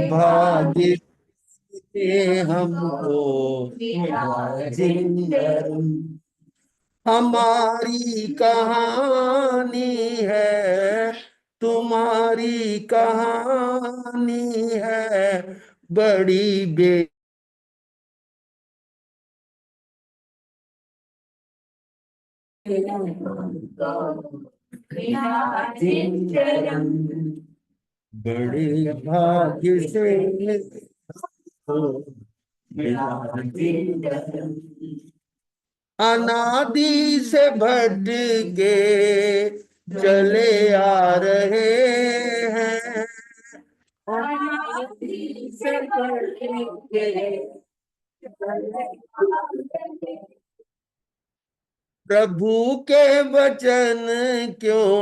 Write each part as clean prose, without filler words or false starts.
भाग्य से हमको जिंदगी हमारी कहानी है, तुम्हारी कहानी है, बड़ी बड़े भाग्य से हो मिला जिंदगी। अनादि से भटके चले आ रहे हैं, अनादि से भटके प्रभु के वचन क्यों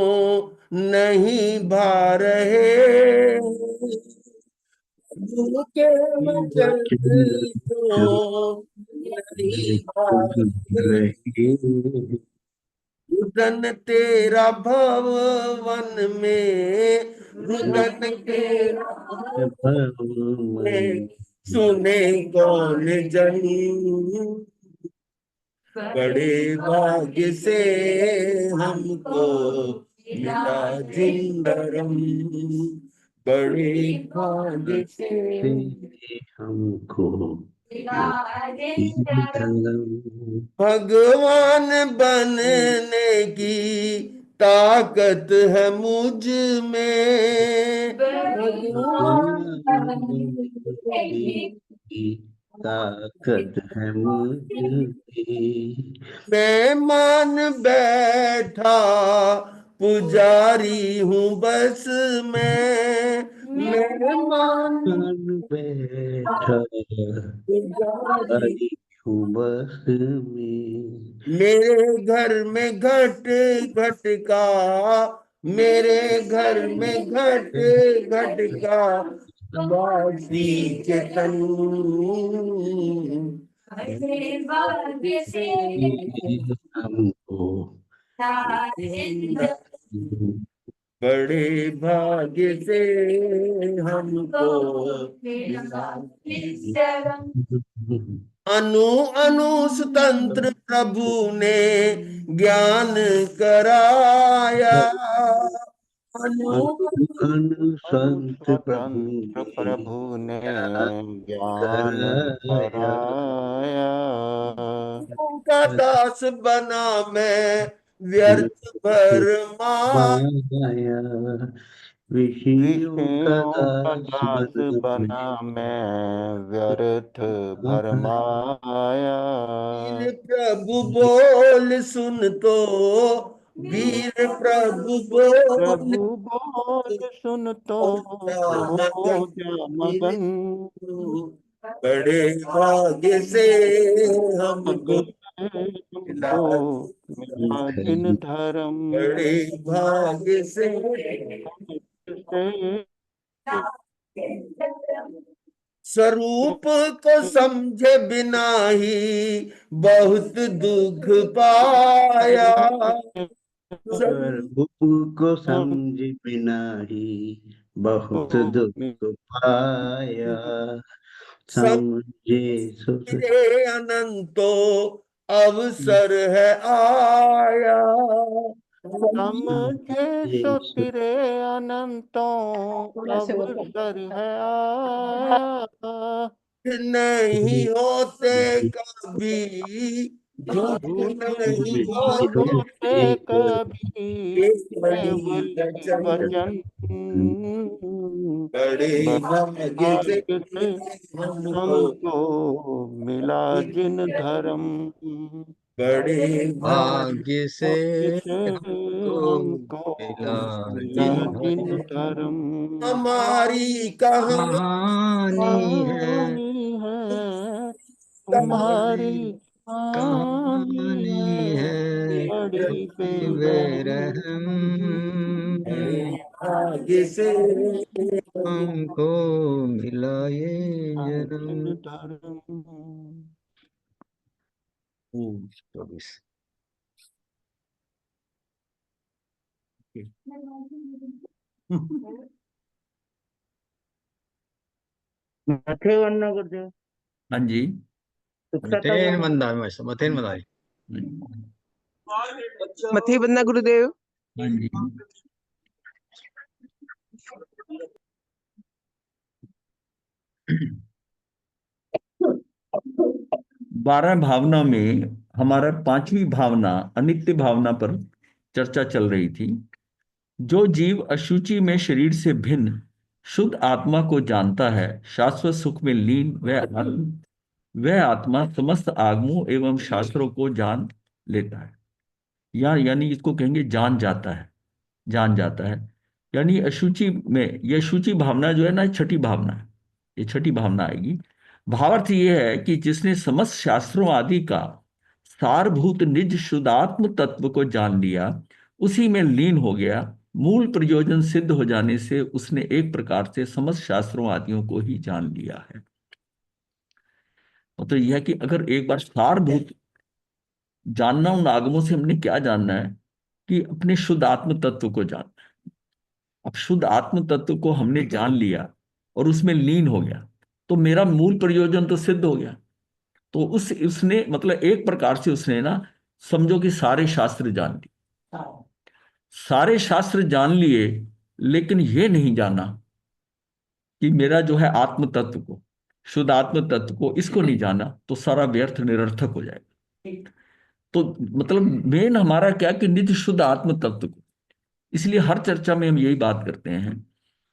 नहीं भा रहे, प्रभु के वचन क्यों नहीं भा रहे। रुदन तेरा भवन में, रुदन तेरा भवन में सुने कौन जन, बड़े भाग्य से हमको मिला जिंदरम, बड़े भाग्य से हमको भगवान बनने की ताकत है मुझ में, भगवान बनने की ताकत है मुझे। मैं मान बैठा पुजारी हूँ बस मैं मान मन बैठा पुजारी। आई हूँ बस में। मेरे घर में घट घट का, मेरे घर में घट घट का बासी चेतन, बड़े भाग्य से हमको बड़े भाग्य से हमको अनु अनु स्वतंत्र प्रभु ने ज्ञान कराया, अनु अनु संत प्रभु स्वतंत्र प्रभु ने ज्ञान कराया। कराया। का दास बना मैं व्यर्थ भरमा, माया विषयों का विषयों का दास दास बना बना मैं। मैं व्यर्थ भरमाया। प्रभु बोल सुन तो, वीर प्रभु बोल प्रभु बोल सुन तो हो जा मगन, बड़े भाग्य से हमको मिला, हमको मिला जिन धर्म बड़े भाग्य से से। स्वरूप को समझे बिना ही बहुत दुख पाया, प्रभु को समझ बिना ही बहुत दुख पाया। समझे सुख मेरे अनंतो अवसर है आया, समझे सो तेरे अनंतों अवसर है आया। नहीं होते कभी, झूठ नहीं नहीं होते होते कभी केवल केवल वचन, वचन। बड़े भाग्य से भाग्य से हमको हमको मिला जिन धर्म, बड़े भाग्य भाग्य से भाग्य से हमको हमको मिला मिला जिन जिन धर्म। धर्म। हमारी कहानी कहानी है, कहानी है तुम्हारी तुम्हारी, कहानी कहानी है है बड़ी बड़ी बेरहम। बेरहम। बड़े भाग्य से हमको मिला ये जिन जन्म। धर्म। 24। मथे वरना गुरुदेव हाँ जी। तुक्का था मथेन वो। बंदा मथेन बंदारी। मथे बंदा गुरुदेव। हाँ जी। 12 भावना में हमारा 5वीं भावना अनित्य भावना पर चर्चा चल रही थी। जो जीव अशुचि में शरीर से भिन्न शुद्ध आत्मा को जानता है, शाश्वत सुख में लीन, वह आत्मा समस्त आगमों एवं शास्त्रों को जान लेता है, या यानी इसको कहेंगे जान जाता है। जान जाता है यानी अशुचि में, ये अशुचि भावना जो है ना, छठी भावना है, ये छठी भावना आएगी। भावार्थ ये है कि जिसने समस्त शास्त्रों आदि का सारभूत निज शुद्धात्म तत्व को जान लिया, उसी में लीन हो गया, मूल प्रयोजन सिद्ध हो जाने से उसने एक प्रकार से समस्त शास्त्रों आदियों को ही जान लिया है। तो यह है कि अगर एक बार सारभूत जानना, उन आगमों से हमने क्या जानना है कि अपने शुद्ध आत्म तत्व को जानना है। अब शुद्ध आत्म तत्व को हमने जान लिया और उसमें लीन हो गया, तो मेरा मूल प्रयोजन तो सिद्ध हो गया। तो उसने मतलब एक प्रकार से उसने ना, समझो कि सारे शास्त्र जान लिए, सारे शास्त्र जान लिए, लेकिन ये नहीं जाना कि मेरा जो है आत्म तत्व को, शुद्ध आत्म तत्व को, इसको नहीं जाना, तो सारा व्यर्थ निरर्थक हो जाएगा। तो मतलब मेन हमारा क्या कि निज शुद्ध आत्म तत्व को, इसलिए हर चर्चा में हम यही बात करते हैं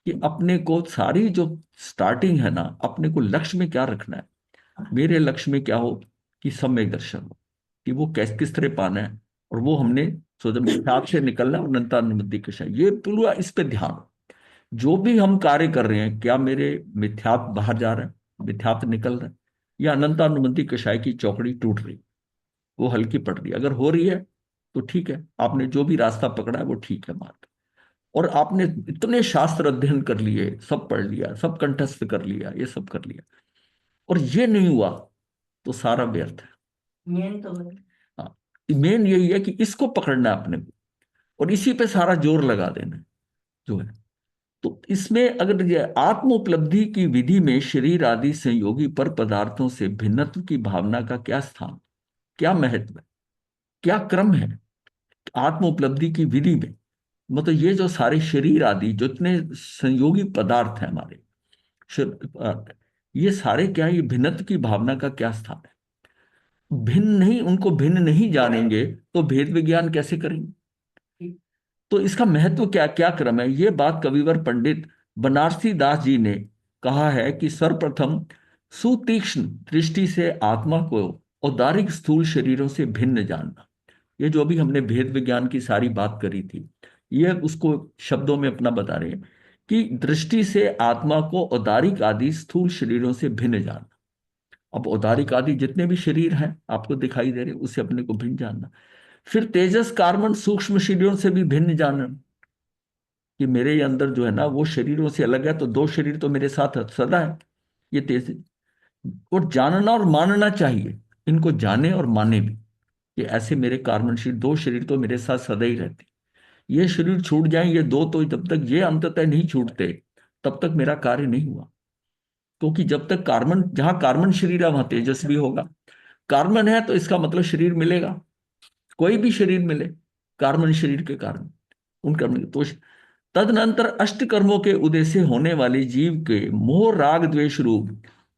कि अपने को सारी जो स्टार्टिंग है ना, अपने को लक्ष्य में क्या रखना है। मेरे लक्ष्य में क्या हो कि सम्यक दर्शन हो, कि वो किस तरह पाना है, और वो हमने सोचा मिथ्यात्व से निकलना, अनंता अनुमति कषाय, ये पूरा इस पे ध्यान हो। जो भी हम कार्य कर रहे हैं, क्या मेरे मिथ्यात्व बाहर जा रहा है, मिथ्यात्व निकल रहा है, या अनंतानुबंधी कषाय की चौकड़ी टूट रही, वो हल्की पड़ रही है। अगर हो रही है तो ठीक है, आपने जो भी रास्ता पकड़ा है वो ठीक है बात। और आपने इतने शास्त्र अध्ययन कर लिए, सब पढ़ लिया, सब कंठस्थ कर लिया, ये सब कर लिया, और ये नहीं हुआ, तो सारा व्यर्थ है। मेन तो हाँ, मेन यही है कि इसको पकड़ना है अपने को, और इसी पे सारा जोर लगा देना है जो है। तो इसमें अगर ये आत्म उपलब्धि की विधि में शरीर आदि संयोगी पर पदार्थों से भिन्नत्व की भावना का क्या स्थान, क्या महत्व है, क्या क्रम है आत्म उपलब्धि की विधि में। मतलब ये जो सारे शरीर आदि जितने संयोगी पदार्थ हैं हमारे पदार्थ, ये सारे क्या, ये भिन्नत्व की भावना का क्या स्थान है। भिन्न नहीं, उनको भिन्न नहीं जानेंगे तो भेद विज्ञान कैसे करेंगे। तो इसका महत्व क्या, क्या क्रम है, ये बात कविवर पंडित बनारसी दास जी ने कहा है कि सर्वप्रथम सुतीक्ष्ण दृष्टि से आत्मा को औदारिक स्थूल शरीरों से भिन्न जानना। ये जो अभी हमने भेद विज्ञान की सारी बात करी थी, ये उसको शब्दों में अपना बता रहे हैं कि दृष्टि से आत्मा को औदारिक आदि स्थूल शरीरों से भिन्न जानना। अब औदारिक आदि जितने भी शरीर हैं आपको दिखाई दे रहे, उससे अपने को भिन्न जानना। फिर तेजस कार्बन सूक्ष्म शरीरों से भी भिन्न जानना, कि मेरे अंदर जो है ना वो शरीरों से अलग है, तो दो शरीर तो मेरे साथ सदा है, ये तेज। और जानना और मानना चाहिए, इनको जाने और माने भी, कि ऐसे मेरे कार्बन शरीर, दो शरीर तो मेरे साथ सदा ही रहते। ये शरीर छूट जाएं ये दो, तो जब तक ये अंततः नहीं छूटते तब तक मेरा कार्य नहीं हुआ। क्योंकि जब तक कार्बन, जहां कार्बन शरीर है वहां तेजस भी होगा। कार्बन है तो इसका मतलब शरीर मिलेगा, कोई भी शरीर मिले कार्बन शरीर के कारण उनका तो। तदनंतर अष्ट कर्मों के उदय से होने वाले जीव के मोह राग द्वेष रूप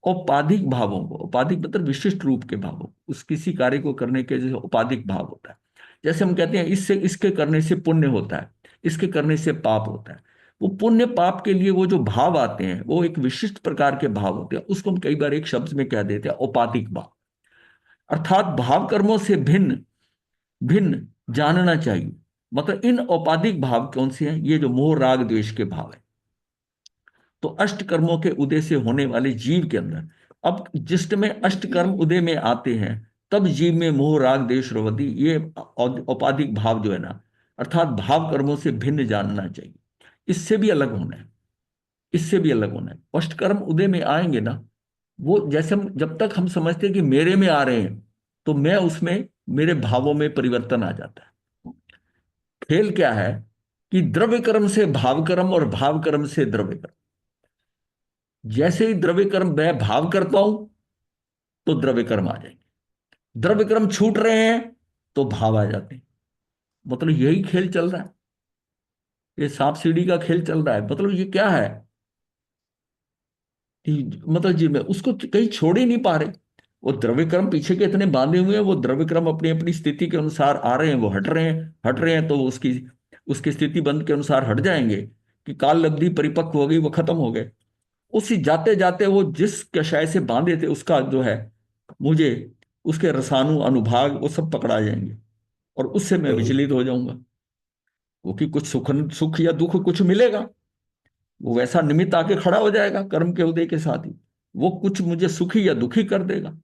औपाधिक भावों को, औपाधिक मतलब विशिष्ट रूप के भावों, उस किसी कार्य को करने के जैसे औपाधिक भाव होता है। जैसे हम कहते हैं इससे, इसके करने से पुण्य होता है, इसके करने से पाप होता है। वो पुण्य पाप के लिए वो जो भाव आते हैं वो एक विशिष्ट प्रकार के भाव होते हैं, उसको हम कई बार एक शब्द में कह देते हैं औपाधिक भाव। अर्थात भाव कर्मों से भिन्न भिन्न जानना चाहिए। मतलब इन औपाधिक भाव कौन से हैं, ये जो मोह राग द्वेष के भाव है। तो अष्ट कर्मों के उदय से होने वाले जीव के अंदर, अब जिष्ट में अष्ट कर्म उदय में आते हैं, तब जीव में मोह राग द्वेष रवधि, ये औपाधिक भाव जो है ना, अर्थात भाव कर्मों से भिन्न जानना चाहिए। इससे भी अलग होना है, इससे भी अलग होना है। अष्ट कर्म उदय में आएंगे ना, वो जैसे हम जब तक हम समझते हैं कि मेरे में आ रहे हैं, तो मैं उसमें, मेरे भावों में परिवर्तन आ जाता है। खेल क्या है कि द्रव्य कर्म से भाव कर्म और भाव कर्म से द्रव्य कर्म। जैसे ही द्रव्य कर्म मैं भाव करता हूं तो द्रव्य कर्म आ जाएंगे, द्रव्य कर्म छूट रहे हैं तो भाव आ जाते हैं। मतलब यही खेल चल रहा है, ये सांप सीढ़ी का खेल चल रहा है। मतलब ये क्या है मतलब जी मैं उसको कहीं छोड़ ही नहीं पा रहे। वो द्रव्य क्रम पीछे के इतने बांधे हुए हैं, वो द्रव्य क्रम अपनी अपनी स्थिति के अनुसार आ रहे हैं, वो हट रहे हैं, हट रहे हैं तो वो उसकी उसकी स्थिति बंद के अनुसार हट जाएंगे कि काल लब्धि परिपक्व हो गई, वो खत्म हो गए। उसी जाते जाते वो जिस कषाय से बांधे थे उसका जो है मुझे उसके रसानु अनुभाग वो सब पकड़ा जाएंगे और उससे मैं विचलित हो जाऊंगा, क्योंकि कुछ सुख सुख या दुख कुछ मिलेगा, वो वैसा निमित्त आके खड़ा हो जाएगा कर्म के उदय के साथ ही, वो कुछ मुझे सुखी या दुखी कर देगा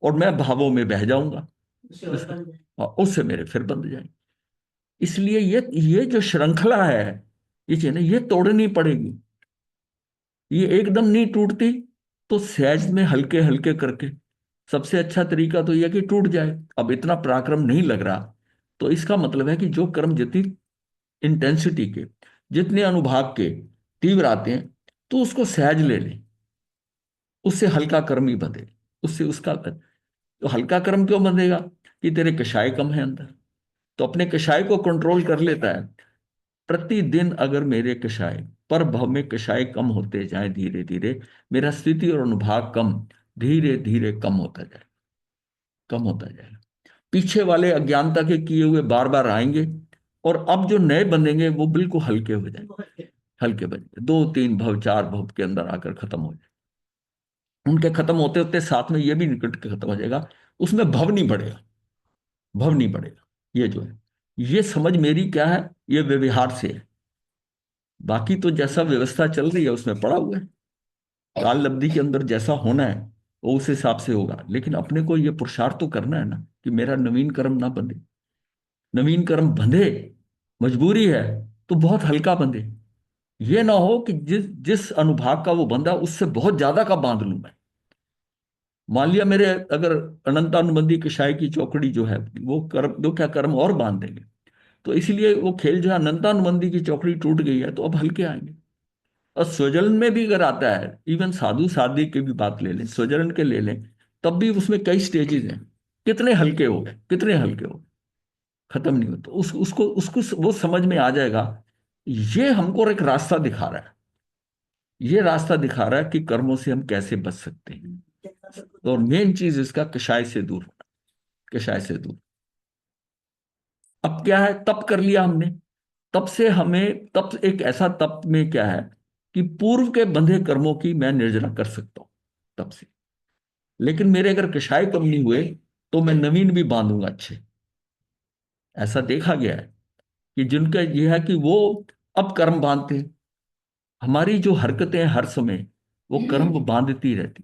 और मैं भावों में बह जाऊंगा, और उससे मेरे फिर बंध जाएंगे। इसलिए ये जो श्रृंखला है ये चीज ना ये तोड़नी पड़ेगी। ये एकदम नहीं टूटती तो सहज में हल्के हल्के करके, सबसे अच्छा तरीका तो यह कि टूट जाए। अब इतना पराक्रम नहीं लग रहा तो इसका मतलब है कि जो कर्म जितनी इंटेंसिटी के, जितने अनुभाग के तीव्र आते हैं तो उसको सहज ले लें, उससे हल्का कर्म ही बंधे, उससे उसका तो हल्का कर्म क्यों बंधेगा कि तेरे कषाय कम है अंदर, तो अपने कषाय को कंट्रोल कर लेता है। प्रतिदिन अगर मेरे कषाय पर भव में कषाय कम होते जाए धीरे धीरे, मेरा स्थिति और अनुभाग कम धीरे धीरे कम होता जाए, कम होता जाएगा। पीछे वाले अज्ञानता के किए हुए बार बार आएंगे और अब जो नए बनेंगे वो बिल्कुल हल्के हो जाएंगे, हल्के बनेंगे, 2 3 भव 4 भव के अंदर आकर खत्म हो जाए। उनके खत्म होते होते साथ में ये भी निकट के खत्म हो जाएगा, उसमें भव नहीं बढ़ेगा, भव नहीं बढ़ेगा। ये जो है ये समझ मेरी क्या है, ये व्यवहार से है। बाकी तो जैसा व्यवस्था चल रही है उसमें पड़ा हुआ है, काल लब्धि के अंदर जैसा होना है वो उस हिसाब से होगा। लेकिन अपने को ये पुरुषार्थ तो करना है ना कि मेरा नवीन कर्म ना बंधे, नवीन कर्म बंधे मजबूरी है तो बहुत हल्का बंधे। ये ना हो कि जिस जिस अनुभाग का वो बंधा उससे बहुत ज्यादा का बांध लूं मैं। मान लिया मेरे अगर अनंतानुबंधी कषाय की चौकड़ी जो है वो कर्म दो क्या कर्म और बांध देंगे, तो इसलिए वो खेल जो है अनंतानुबंधी की चौकड़ी टूट गई है तो अब हल्के आएंगे। और स्वजन में भी अगर आता है, इवन साधु साध्वी की भी बात ले लें, स्वजन के ले लें, तब भी उसमें कई स्टेजेस हैं। कितने हल्के हो गए, कितने हल्के हो गए, खत्म नहीं होता। उसको उसको वो समझ में आ जाएगा। ये हमको एक रास्ता दिखा रहा है, ये रास्ता दिखा रहा है कि कर्मों से हम कैसे बच सकते हैं। तो मेन चीज इसका कषाय से दूर होना, कषाय से दूर। अब क्या है, तप कर लिया हमने, तब से हमें तप एक ऐसा तप में क्या है कि पूर्व के बंधे कर्मों की मैं निर्जना कर सकता हूं तब से। लेकिन मेरे अगर कषाय कम नहीं हुए तो मैं नवीन भी बांधूंगा अच्छे। ऐसा देखा गया है कि जिनका यह है कि वो अब कर्म बांधते हैं, हमारी जो हरकतें हैं हर समय वो कर्म बांधती रहती,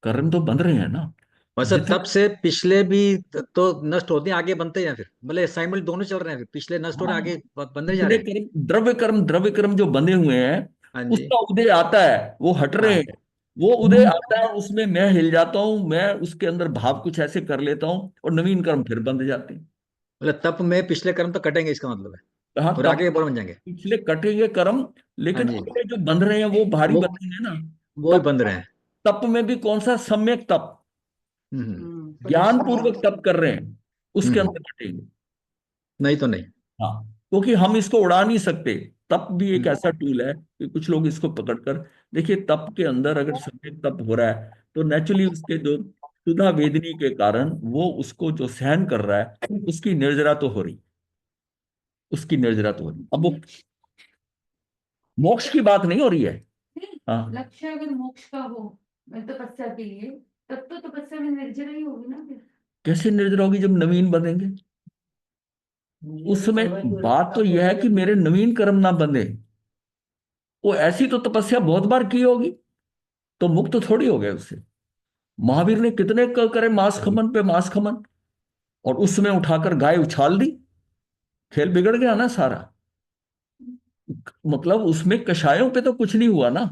कर्म तो बंध रहे हैं ना। वैसे जितने तब से पिछले भी तो नष्ट होते हैं, आगे बनते हैं, फिर मतलब साइमल दोनों चल रहे हैं, फिर पिछले नष्ट हो रहे हाँ, हैं, आगे बनते जा पिछले रहे हैं। कर्म द्रव्य कर्म जो बंधे हुए हैं हाँ जी। उसका उदय आता है, वो हट रहे हाँ। हैं। वो उदय आता है उसमें मैं हिल जाता हूं, मैं उसके अंदर भाव कुछ ऐसे कर लेता हूं और नवीन कर्म फिर बंध जाते हैं। मतलब तप में पिछले कर्म तो कटेंगे, इसका मतलब है, हाँ और तब आगे और बन जाएंगे। पिछले कटेंगे कर्म, हाँ लेकिन जी। अगले जो बंध रहे हैं वो भारी वो बंधेंगे ना। वो ही तप बंद रहे हैं। तप में भी कौन सा सम्यक तप, ज्ञान पूर्वक परिश्रम। तप कर रहे हैं, उसके हम्म। अंदर कटेंगे। नहीं तो नहीं। हाँ, क्योंकि हम इसको उड़ा नहीं सकते। तप भी एक हम्म। ऐसा टूल है कि कुछ लोग इसको पकड़कर देखिए, तप के अंदर अगर सम्यक तप हो रहा है तो नेचुरली उसके जो सुधा वेदनी के कारण वो उसको जो सहन कर रहा है उसकी निर्जरा तो हो रही, उसकी निर्जरा तो हो रही। अब वो मोक्ष की बात नहीं हो रही है। नहीं, हाँ, लक्ष्य अगर मोक्ष का हो तपस्या के लिए, तब तो तपस्या में निर्जरा ही होगी ना फिर। कैसे निर्जरा होगी जब नवीन बनेंगे। उस समय बात तो यह है कि मेरे नवीन कर्म ना बंधे। वो ऐसी तो तपस्या बहुत बार की होगी तो मुक्त थोड़ी हो गए उससे। महावीर ने कितने करे मांस खमन पे मांस खमन, और उस समय उठाकर गाय उछाल दी, खेल बिगड़ गया ना सारा। मतलब उसमें कषायों पे तो कुछ नहीं हुआ ना,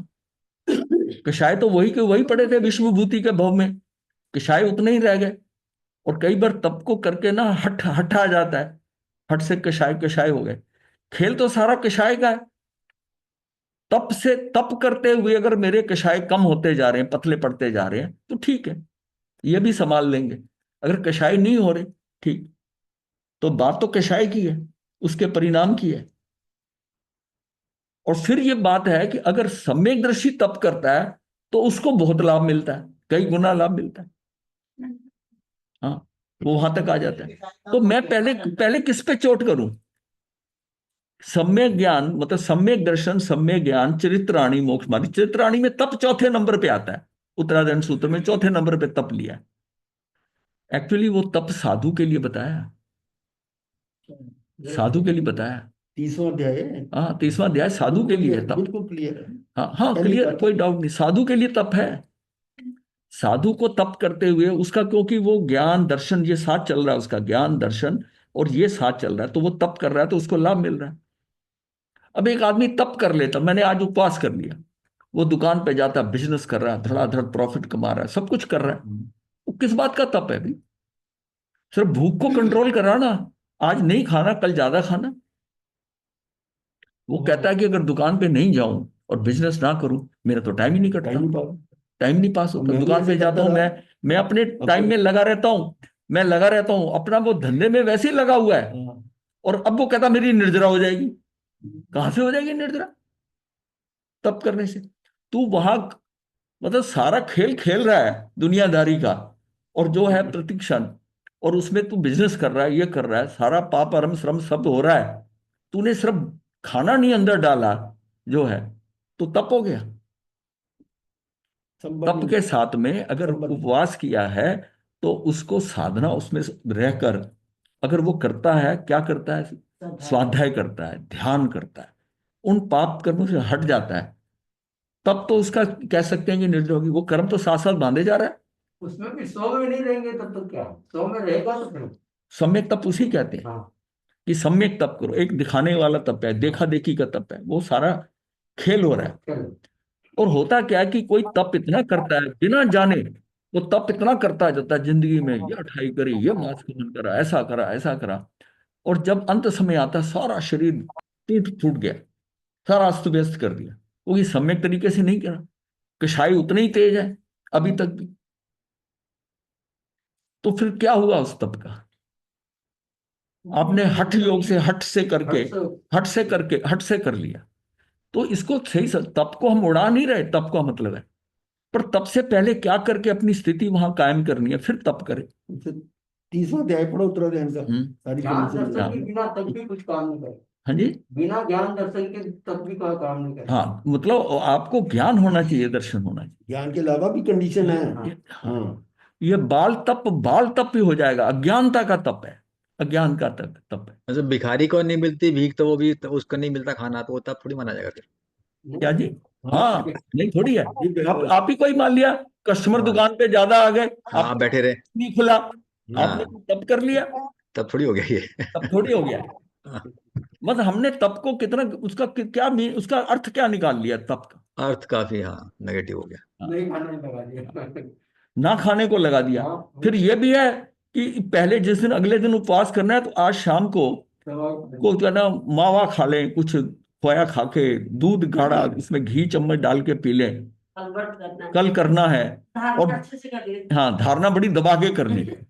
कषाय तो वही के वही पड़े थे विश्व भूति के भव में, कषाय उतने ही रह गए। और कई बार तप को करके ना हट हट आ जाता है, हट से कषाय कषाय हो गए। खेल तो सारा कषाय का है। तप से तप करते हुए अगर मेरे कषाय कम होते जा रहे हैं, पतले पड़ते जा रहे हैं, तो ठीक है, ये भी संभाल लेंगे। अगर कषाय नहीं हो रहे, ठीक, तो बात तो कषाय की है, उसके परिणाम की है। और फिर ये बात है कि अगर सम्यकदर्शी तप करता है तो उसको बहुत लाभ मिलता है, कई गुना लाभ मिलता है। हाँ, वो वहां तक आ जाता है। तो मैं पहले पहले किस पे चोट करूं? सम्यक ज्ञान मतलब सम्यक दर्शन, सम्यक ज्ञान, चरित्राणी, मोक्ष मार्ग। चरित्राणी में तप चौथे नंबर पे आता है, उत्तरादंड सूत्र में चौथे नंबर पे तप लिया है। एक्चुअली वो तप साधु के लिए बताया, साधु के लिए बताया। 30वां अध्याय है। हाँ, 30वां अध्याय साधु के लिए है तप। बिल्कुल क्लियर है। हाँ हाँ, पहली क्लियर, बात। कोई डाउट नहीं, साधु के लिए तप है। साधु को तप करते हुए उसका, क्योंकि वो ज्ञान दर्शन ये साथ चल रहा है, उसका ज्ञान दर्शन और ये साथ चल रहा है, तो वो तप कर रहा है, तो उसको लाभ मिल रहा है। अब एक आदमी तप कर लेता, मैंने आज उपवास कर लिया, वो दुकान पे जाता, बिजनेस कर रहा है, धड़ाधड़ प्रॉफिट कमा रहा है, सब कुछ कर रहा है, वो किस बात का तप है भाई? सिर्फ भूख को कंट्रोल करा ना, आज नहीं खाना, कल ज्यादा खाना। वो कहता है कि अगर दुकान पे नहीं जाऊं और बिजनेस ना करूं, मेरा तो टाइम ही नहीं कटता, टाइम नहीं पास होता। मैं भी दुकान पे ऐसे जाता हूँ, करता मैं अपने टाइम में लगा रहता हूँ, मैं लगा रहता हूँ, अपना वो धंधे में वैसे ही लगा हुआ है। और अब वो कहता मेरी निर्जरा हो जाएगी। कहां से हो जाएगी निर्जरा? तप करने से। तू वहां मतलब सारा खेल खेल रहा है दुनियादारी का, और जो है प्रतिक्षण, और उसमें तू बिजनेस कर रहा है, ये कर रहा है, सारा पाप अरम श्रम सब हो रहा है, तूने सिर्फ खाना नहीं अंदर डाला जो है, तो तप हो गया। तप के साथ में अगर उपवास किया है तो उसको साधना, उसमें रहकर अगर वो करता है, क्या करता है? स्वाध्याय करता है, ध्यान करता है, उन पाप कर्मों से हट जाता है, तब तो उसका कह सकते हैं कि निर्जर होगी। वो कर्म तो साथ साथ बांधे जा रहा है। उसमें भी 100 में नहीं रहेंगे तब तक क्या 100 में रहेगा तो फिर। सम्यक तप उसी कहते हैं हाँ। कि सम्यक तप करो। एक दिखाने वाला तप है, देखा देखी का तप है, वो सारा खेल हो रहा है। चलो। और होता क्या है कि कोई तप इतना करता है बिना जाने, वो तप इतना करता जाता है जिंदगी में, ये अठाई करी, ये मांस खनन करा, ऐसा करा, ऐसा करा, और जब अंत समय आता है सारा शरीर टूट फूट गया, सारा अस्त व्यस्त कर दिया, क्योंकि सम्यक तरीके से नहीं करा। कषाय उतना ही तेज है अभी तक भी। तो फिर क्या हुआ उस तप का? आपने हठ योग से, हट से कर लिया। तो इसको सही तप को हम उड़ा नहीं रहे, तप का मतलब है, पर तप से पहले क्या करके अपनी स्थिति वहां कायम करनी है, फिर तप करे। 30वां अध्याय पढ़ो उत्तराखंड का, सारी ज्ञान कंडीशन दर्शन के हाँ। बिना तब भी कुछ काम नहीं करे। हाँ जी, बिना ज्ञान दर्शन के तब भी कोई काम नहीं करे। हाँ, मतलब आपको ज्ञान होना चाहिए, दर्शन होना चाहिए। ज्ञान के अलावा भी कंडीशन है। हाँ। हाँ, ये बाल तप भी हो जाएगा, अज्ञानता का तप है, अज्ञान का तप है। मतलब भिखारी को नहीं मिलती भीख तो वो भी तो उसको नहीं मिलता खाना, तो वो तब थोड़ी माना जाएगा फिर। क्या जी? हाँ, नहीं थोड़ी है। ये आप ही कोई मान लिया, कस्टमर हाँ दुकान पे ज्यादा आ गए, हाँ, आप बैठे रहे। नहीं खुला, आपने हाँ, तप कर लिया, तब थोड़ी हो गया ये। तब थोड़ी हो गया। हाँ, मतलब हमने तप को कितना, उसका क्या उसका अर्थ क्या निकाल लिया तप का? अर्थ काफी हाँ नेगेटिव हो गया। नहीं खाने में लगा दिया। ना खाने को लगा दिया। हाँ। फिर ये भी है कि पहले जिस दिन, अगले दिन उपवास करना है, तो आज शाम को क्या ना, मावा खा लें, कुछ खोया खा के, दूध गाढ़ा उसमें घी चम्मच डाल के पी लें, कल करना है। और हाँ, धारणा बड़ी दबा के करनी है।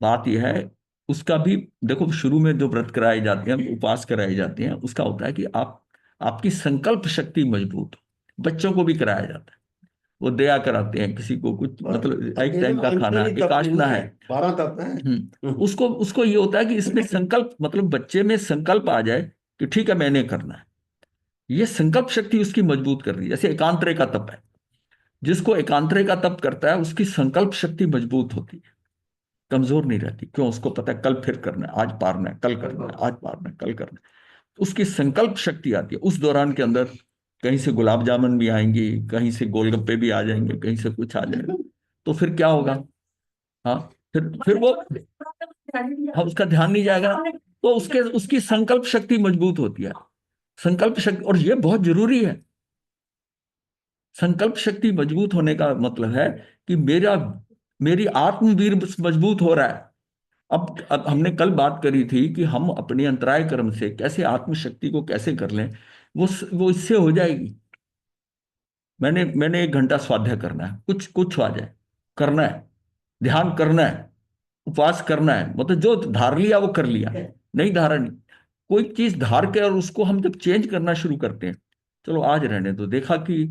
बात यह है, उसका भी देखो, शुरू में जो व्रत कराए जाते हैं, उपवास कराए जाते हैं, उसका होता है कि आपकी संकल्प शक्ति मजबूत हो। बच्चों को भी कराया जाता है, वो दया कराते हैं, किसी को कुछ मतलब एक टाइम का खाना, एकाशना है, 12 तप है। उसको उसको ये होता है कि इसमें संकल्प, मतलब बच्चे में संकल्प आ जाए कि ठीक है मैंने करना है। ये संकल्प शक्ति उसकी मजबूत कर रही है। जैसे एकांतरे का तप है, जिसको एकांतरे का तप करता है उसकी संकल्प शक्ति मजबूत होती है, कमजोर नहीं रहती। क्यों? उसको पता है कल फिर करना है, आज पारना है, कल करना है, आज पारना है, कल करना है। उसकी संकल्प शक्ति आती है। उस दौरान के अंदर कहीं से गुलाब जामुन भी आएंगी, कहीं से गोलगप्पे भी आ जाएंगे, कहीं से कुछ आ जाएगा, तो फिर क्या होगा? हाँ, फिर वो, हाँ, उसका ध्यान नहीं जाएगा, तो उसकी संकल्प शक्ति मजबूत होती है। संकल्प शक्ति, और ये बहुत जरूरी है। संकल्प शक्ति मजबूत होने का मतलब है कि मेरी आत्मवीर मजबूत हो रहा है, अब हमने कल बात करी थी कि हम अपने अंतराय कर्म से कैसे आत्मशक्ति को कैसे कर लें, वो इससे हो जाएगी। मैंने 1 घंटा स्वाध्याय करना है, कुछ कुछ आ जाए, करना है, ध्यान करना है, उपवास करना है, मतलब जो धार लिया वो कर लिया, नहीं धारा नहीं। कोई चीज धार के और उसको हम जब चेंज करना शुरू करते हैं, चलो आज रहने दो, देखा कि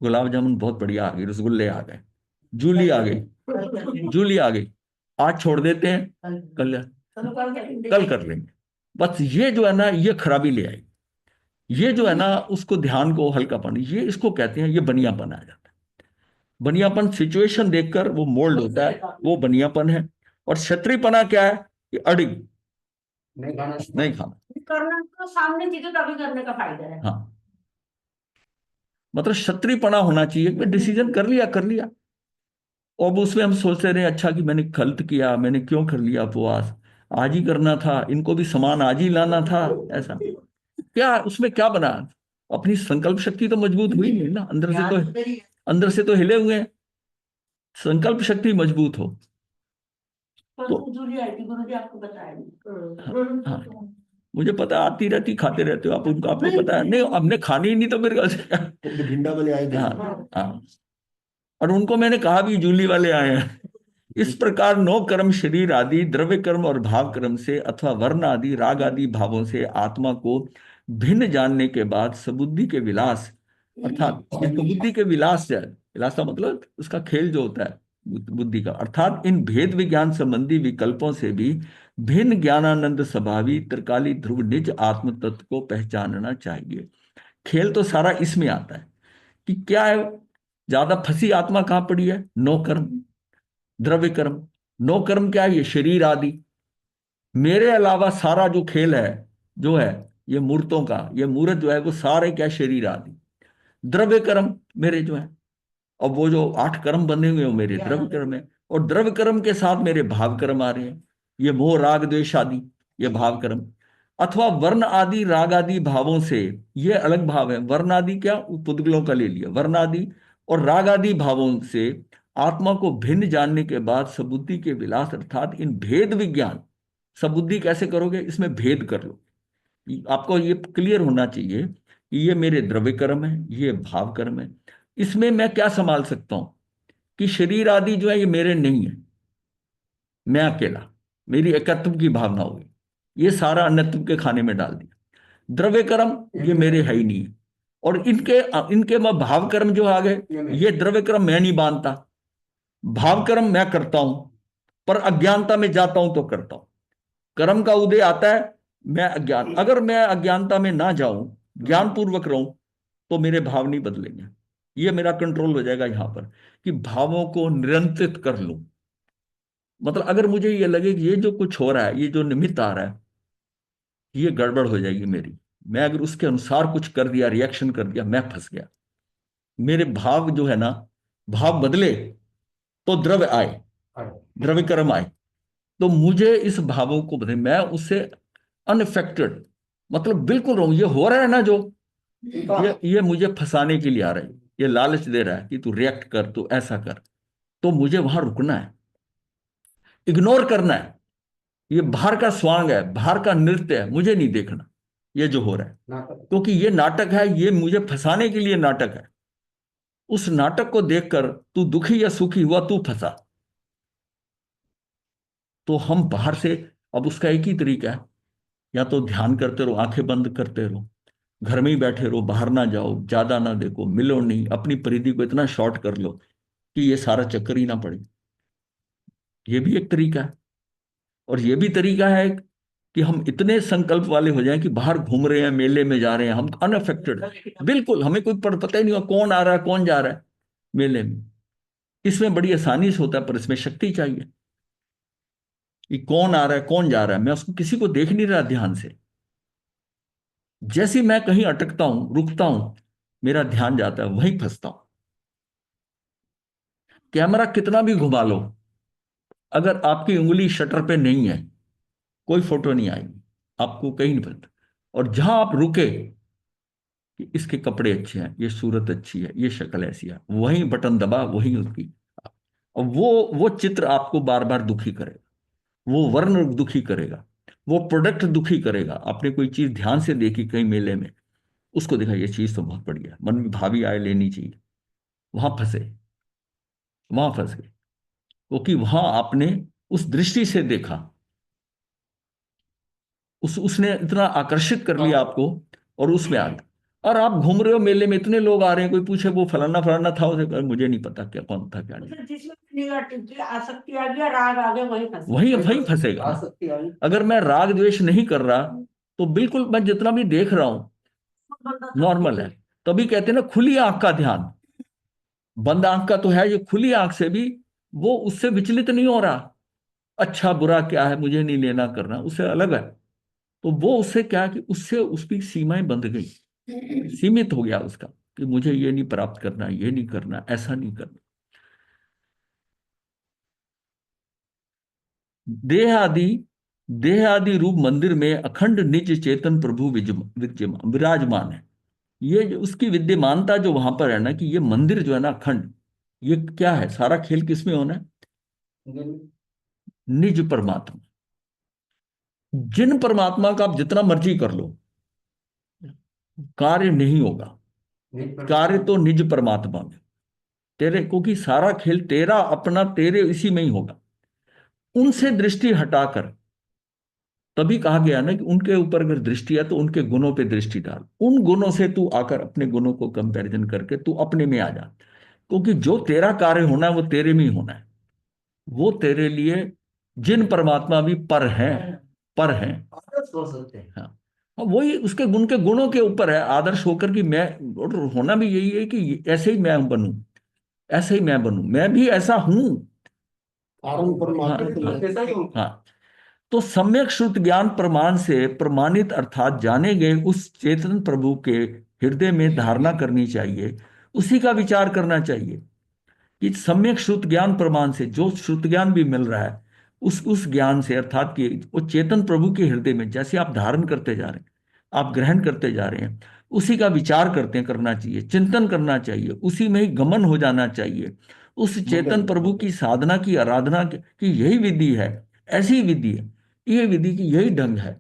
गुलाब जामुन बहुत बढ़िया आ गई, रसगुल्ले आ गए, जूली आ गई, जूली आ गई, आज छोड़ देते हैं, कल कल कर लेंगे। बस ये जो है ना, ये खराबी ले आई, ये जो है ना, उसको ध्यान को हल्कापन, ये इसको कहते हैं, ये बनियापन आ जाता है। बनियापन सिचुएशन देखकर वो मोल्ड होता है, वो बनियापन है। और क्षत्रियपना क्या है? कि अड़िग नहीं खाना, नहीं खाना। करना तो सामने चीजों का भी करने का फायदा है। हाँ, मतलब क्षत्रियपना होना चाहिए कि डिसीजन कर लिया कर लिया। और उसमें हम सोचते रहे, अच्छा कि मैंने गलत किया, मैंने क्यों कर लिया उपवास, आज ही करना था, इनको भी सामान आज ही लाना था, ऐसा क्या उसमें क्या बना? अपनी संकल्प शक्ति तो मजबूत हुई नहीं ना, अंदर से तो हिले हुए हैं। संकल्प शक्ति मजबूत हो तो, जूली आई थी, गुरुजी आपको बताया हाँ, हाँ, मुझे पता, आती रहती, खाते रहते हो आप, उनको आपको पता है नहीं, हमने खानी ही नहीं तो मेरे ख्याल से भिंडा वाले आए थे। हाँ, हाँ। और उनको मैंने कहा भी जूली वाले आए हैं। इस प्रकार 9 कर्म शरीर आदि द्रव्य कर्म और भाव कर्म से अथवा वर्ण आदि राग आदि भावों से आत्मा को भिन्न जानने के बाद सबुद्धि के विलास, अर्थात ये बुद्धि के विलास है, विलास का मतलब उसका खेल जो होता है बुद्धि का, अर्थात इन भेद विज्ञान संबंधी विकल्पों से भी भिन्न ज्ञानानंद स्वभावी त्रिकाली ध्रुव निज आत्म तत्व को पहचानना चाहिए। खेल तो सारा इसमें आता है कि क्या है, ज्यादा फंसी आत्मा कहां पड़ी है? 9 कर्म, द्रव्य कर्म। 9 कर्म क्या है? ये शरीर आदि, मेरे अलावा सारा जो खेल है, जो है ये मूर्तों का, ये मूर्त जो है वो सारे क्या? शरीर आदि। द्रव्य कर्म मेरे जो है, और वो जो 8 कर्म बने हुए हैं वो मेरे द्रव्य कर्म है। और द्रव्य कर्म के साथ मेरे भाव कर्म आ रहे हैं, ये मोह राग द्वेष आदि, ये भाव कर्म। अथवा वर्ण आदि राग आदि भावों से, ये अलग भाव है। वर्ण आदि क्या? पुद्गलों का ले लिया, वर्ण आदि और राग आदि भावों से आत्मा को भिन्न जानने के बाद सबुद्धि के विलास, अर्थात इन भेद विज्ञान। सबुद्धि कैसे करोगे? इसमें भेद कर लो। आपको ये क्लियर होना चाहिए कि ये मेरे द्रव्य कर्म है, ये भाव कर्म है, इसमें मैं क्या संभाल सकता हूं कि शरीर आदि जो है ये मेरे नहीं है, मैं अकेला, मेरी एकत्व की भावना होगी, ये सारा अन्यत्व के खाने में डाल दिया। द्रव्य कर्म ये मेरे है ही नहीं है। और इनके इनके मैं भाव कर्म जो आ गए, ये द्रव्य कर्म मैं नहीं बांधता, भाव कर्म मैं करता हूं, पर अज्ञानता में जाता हूं तो करता हूं। कर्म का उदय आता है, मैं अज्ञान, अगर मैं अज्ञानता में ना जाऊं, ज्ञान पूर्वक रहूं, तो मेरे भाव नहीं बदलेंगे। ये मेरा कंट्रोल हो जाएगा यहां पर कि भावों को नियंत्रित कर लूं। मतलब अगर मुझे ये लगे कि ये जो कुछ हो रहा है, ये जो निमित्त आ रहा है, ये गड़बड़ हो जाएगी मेरी, मैं अगर उसके अनुसार कुछ कर दिया, रिएक्शन कर दिया, मैं फंस गया, मेरे भाव जो है ना, भाव बदले तो द्रव्य आए, द्रव्य कर्म आए, तो मुझे इस भावों को बदले, मैं उससे अनफेक्टेड, मतलब बिल्कुल रहूं। ये हो रहा है ना जो, ये मुझे फंसाने के लिए आ रहा है, ये लालच दे रहा है कि तू रिएक्ट कर, तू ऐसा कर, तो मुझे वहां रुकना है, इग्नोर करना है। ये बाहर का स्वांग है, बाहर का नृत्य है, मुझे नहीं देखना ये जो हो रहा है, क्योंकि ये नाटक है, ये मुझे फंसाने के लिए नाटक है। उस नाटक को देखकर तू दुखी या सुखी हुआ, तू फंसा। तो हम बाहर से, अब उसका एक ही तरीका है, या तो ध्यान करते रहो, आंखें बंद करते रहो, घर में ही बैठे रहो, बाहर ना जाओ, ज्यादा ना देखो, मिलो नहीं, अपनी परिधि को इतना शॉर्ट कर लो कि ये सारा चक्कर ही ना पड़े। ये भी एक तरीका है। और ये भी तरीका है कि हम इतने संकल्प वाले हो जाएं कि बाहर घूम रहे हैं, मेले में जा रहे हैं, हम अनअफेक्टेड, बिल्कुल हमें कोई पता ही नहीं हुआ कौन आ रहा है कौन जा रहा है मेले में। इसमें बड़ी आसानी से होता है, पर इसमें शक्ति चाहिए कि कौन आ रहा है कौन जा रहा है, मैं उसको किसी को देख नहीं रहा ध्यान से। जैसे मैं कहीं अटकता हूं, रुकता हूं, मेरा ध्यान जाता है, वहीं फंसता हूं। कैमरा कितना भी घुमा लो, अगर आपकी उंगली शटर पे नहीं है, कोई फोटो नहीं आएगी, आपको कहीं नहीं पता। और जहां आप रुके कि इसके कपड़े अच्छे हैं, ये सूरत अच्छी है, ये शक्ल ऐसी है, वहीं बटन दबा, वहीं उसकी, और वो चित्र आपको बार बार दुखी करेगा। वो वर्ण दुखी करेगा, वो प्रोडक्ट दुखी करेगा। आपने कोई चीज ध्यान से देखी कहीं मेले में, उसको देखा ये चीज तो बहुत बढ़िया है, मन में भावी आए लेनी चाहिए, वहां फंसे, वहां फंस गए, क्योंकि वहां आपने उस दृष्टि से देखा, उसने इतना आकर्षित कर लिया आपको, और उसमें आ गए। और आप घूम रहे हो मेले में, इतने लोग आ रहे हैं, कोई पूछे वो फलाना फलाना था, उसे कहा, मुझे नहीं पता क्या कौन था क्या नहीं। तो जिसमें निगेटिव की आसक्ति आ गया, राग आ गया, वहीं फंस वही वही फंसेगा ना। आसक्ति आ गई। अगर मैं राग द्वेष नहीं कर रहा, तो बिल्कुल मैं जितना भी देख रहा हूं नॉर्मल है। तभी कहते हैं ना, खुली आंख का ध्यान। बंद आंख का तो है, ये खुली आंख से भी वो उससे विचलित नहीं हो रहा। अच्छा बुरा क्या है, मुझे नहीं लेना करना, उससे अलग है। तो वो उससे क्या कि उससे उसकी सीमाएं बंध गई, सीमित हो गया उसका, कि मुझे ये नहीं प्राप्त करना, ये नहीं करना, ऐसा नहीं करना। देह आदि देह आदि रूप मंदिर में अखंड निज चेतन प्रभु विराजमान है। ये उसकी विद्यमानता जो वहां पर है ना, कि ये मंदिर जो है ना अखंड, ये क्या है, सारा खेल किसमें होना है? निज परमात्मा। जिन परमात्मा का आप जितना मर्जी कर लो, कार्य नहीं होगा। कार्य तो निज परमात्मा में तेरे, क्योंकि सारा खेल तेरा अपना, तेरे इसी में ही होगा। उनसे दृष्टि हटाकर, तभी कहा गया ना कि उनके ऊपर अगर दृष्टि है तो उनके गुणों पे दृष्टि डाल। उन गुणों से तू आकर अपने गुणों को कंपैरिजन करके तू अपने में आ जा, क्योंकि जो तेरा कार्य होना है वो तेरे में ही होना है। वो तेरे लिए जिन परमात्मा भी पर हैं, पर हैं। आदर्श हो सकते हैं। हाँ, अब वही उसके गुण के गुणों के ऊपर है आदर्श होकर, कि मैं, और होना भी यही है कि ऐसे ही मैं बनूं, ऐसे ही मैं बनूं, मैं भी ऐसा हूं। कारण परमात्मा हाँ, के हाँ, लिए। ऐसा ही होगा। हाँ। तो सम्यक श्रुत ज्ञान प्रमाण से प्रमाणित अर्थात जाने गए उस चेतन प्रभु के हृदय में धारणा करनी चाहिए, उसी का विचार करना चाहिए। कि सम्यक श्रुत ज्ञान प्रमाण से जो श्रुत ज्ञान भी मिल रहा है, उस ज्ञान से, अर्थात कि वो चेतन प्रभु के हृदय में जैसे आप धारण करते जा रहे हैं, आप ग्रहण करते जा रहे हैं, उसी का विचार करना चाहिए, चिंतन करना चाहिए, उसी में ही गमन हो जाना चाहिए। उस चेतन प्रभु की साधना की, आराधना की यही विधि है, ऐसी विधि है, ये विधि की यही ढंग है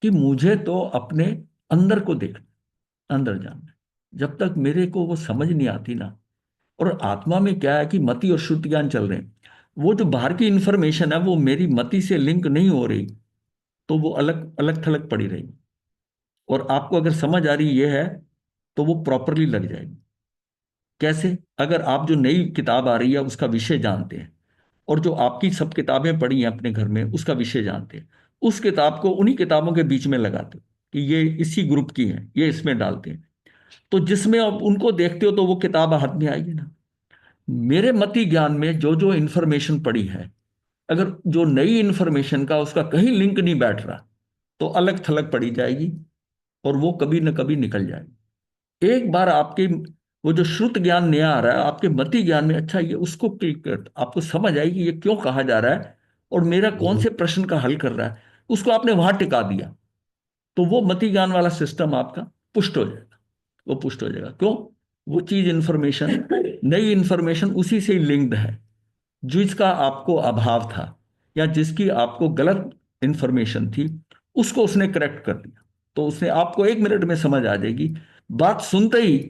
कि मुझे तो अपने अंदर को देखना, अंदर जानना। जब तक मेरे को वो समझ नहीं आती ना, और आत्मा में क्या है कि मति और श्रुति ज्ञान चल रहे हैं, वो जो बाहर की इंफॉर्मेशन है वो मेरी मति से लिंक नहीं हो रही, तो वो अलग अलग थलग पड़ी रहेगी। और आपको अगर समझ आ रही ये है, तो वो प्रॉपरली लग जाएगी। कैसे? अगर आप जो नई किताब आ रही है उसका विषय जानते हैं, और जो आपकी सब किताबें पढ़ी हैं अपने घर में उसका विषय जानते हैं, उस किताब को उन्हीं किताबों के बीच में लगाते हो कि ये इसी ग्रुप की है, ये इसमें डालते हैं, तो जिसमें आप उनको देखते हो तो वो किताब हाथ में आएगी ना। मेरे मति ज्ञान में जो जो इंफॉर्मेशन पड़ी है, अगर जो नई इंफॉर्मेशन का उसका कहीं लिंक नहीं बैठ रहा, तो अलग थलग पड़ी जाएगी, और वो कभी न कभी निकल जाएगी। एक बार आपके वो जो श्रुत ज्ञान नया आ रहा है आपके मति ज्ञान में, अच्छा ये उसको क्लिक कर, आपको समझ आएगी ये क्यों कहा जा रहा है, और मेरा कौन से प्रश्न का हल कर रहा है, उसको आपने वहां टिका दिया, तो वो मति ज्ञान वाला सिस्टम आपका पुष्ट हो जाएगा। वो पुष्ट हो जाएगा, क्यों? वो चीज इंफॉर्मेशन, नई इंफॉर्मेशन उसी से लिंक्ड है, जिसका आपको अभाव था, या जिसकी आपको गलत इंफॉर्मेशन थी, उसको उसने करेक्ट कर दिया। तो उसने आपको 1 मिनट में समझ आ जाएगी। बात सुनते ही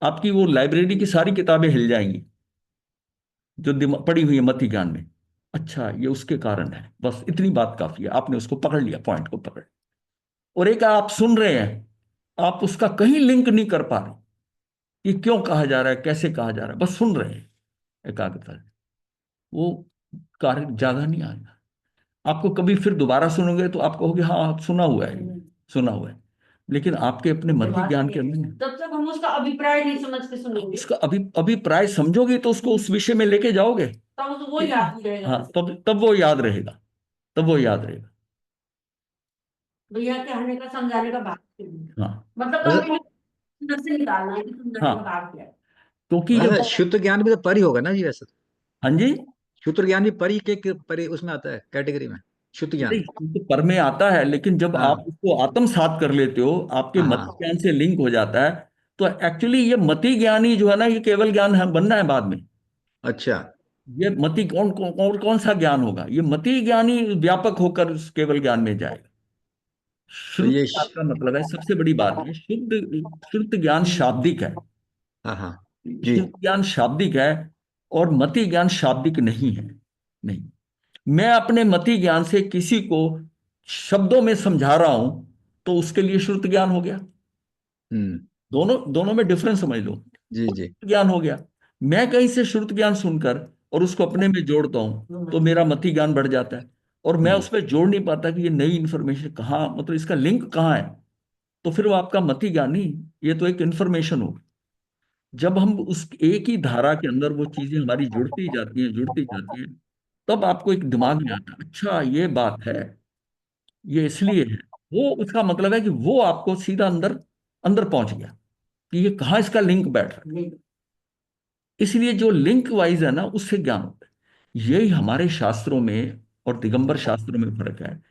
आपकी वो लाइब्रेरी की सारी किताबें हिल जाएंगी जो पड़ी हुई है मति ज्ञान में। अच्छा ये उसके कारण है, बस इतनी बात काफी है, आपने उसको पकड़ लिया, पॉइंट को पकड़। और एक आप सुन रहे हैं, आप उसका कहीं लिंक नहीं कर पा रहे, ये क्यों कहा जा रहा है, कैसे कहा जा रहा है, बस सुन रहे हैं एकाग्रता से, वो कार्य ज्यादा नहीं आएगा। आपको कभी फिर दोबारा सुनोगे तो आप कहोगे हाँ आप सुना हुआ है, सुना हुआ है, लेकिन आपके अपने मति ज्ञान के अंदर नहीं। तब तक हम उसका अभिप्राय नहीं समझ के सुनेंगे, उसका अभिप्राय समझोगे तो उसको उस विषय में लेके जाओगे, तब वो याद रहेगा। हाँ तब वो याद रहेगा, तब वो याद रहेगा। भैया कहने का, समझाने का भाग है। हाँ मतलब अच्छा, कभी अंदर से निकालना है कि समझाने हाँ, का भाग क्या है। क्योंकि अच्छा, जब, शुद्ध ज्ञान भी तो पर ही होगा ना जी वैसे तो। हाँ जी, शुद्ध ज्ञान भी पर ही के पर ही उसमें आता है कैटेगरी में, शुद्ध ज्ञान। नहीं तो पर में आता है, लेकिन जब आप हाँ उसको आत्मसात कर लेते हो, आपके हाँ मति हाँ। ज्ञान से लिंक हो जाता है, तो एक्चुअली ये मति ज्ञान ही जो है ना, ये केवल ज्ञान है, बनना है बाद में। अच्छा ये मति कौन कौन और कौन सा ज्ञान होगा? ये मति ज्ञान ही व्यापक होकर उस केवल ज्ञान में जाएगा। तो श्रुत ये ज्ञान का मतलब है, सबसे बड़ी बात है, शुद्ध ज्ञान शाब्दिक है। हाँ हाँ जी। शुद्ध ज्ञान शाब्दिक है और मति ज्ञान शाब्दिक नहीं है। नहीं, मैं अपने मति ज्ञान से किसी को शब्दों में समझा रहा हूं तो उसके लिए श्रुत ज्ञान हो गया। हम्म। दोनों दोनों में डिफरेंस समझ लो। जी वो जी। श्रुत ज्ञान हो गया। मैं कहीं से श्रुत ज्ञान सुनकर और उसको अपने में जोड़ता हूं तो मेरा मति ज्ञान बढ़ जाता है, और मैं हम्म उसमें जोड़ नहीं पाता कि ये नई इंफॉर्मेशन कहाँ, मतलब इसका लिंक कहाँ है। तो फिर वो आपका मति ज्ञान नहीं, ये तो एक इंफॉर्मेशन हो। जब हम उस एक ही धारा के अंदर वो चीजें हमारी जुड़ती जाती हैं, तब आपको एक दिमाग में आता है, अच्छा ये बात है, ये इसलिए है। वो उसका मतलब है कि वो आपको सीधा अंदर अंदर पहुंच गया कि ये कहाँ इसका लिंक बैठ रहा है। इसलिए जो लिंक वाइज है ना, उससे ज्ञान होता है। यही हमारे शास्त्रों में और दिगंबर शास्त्रों में फर्क है।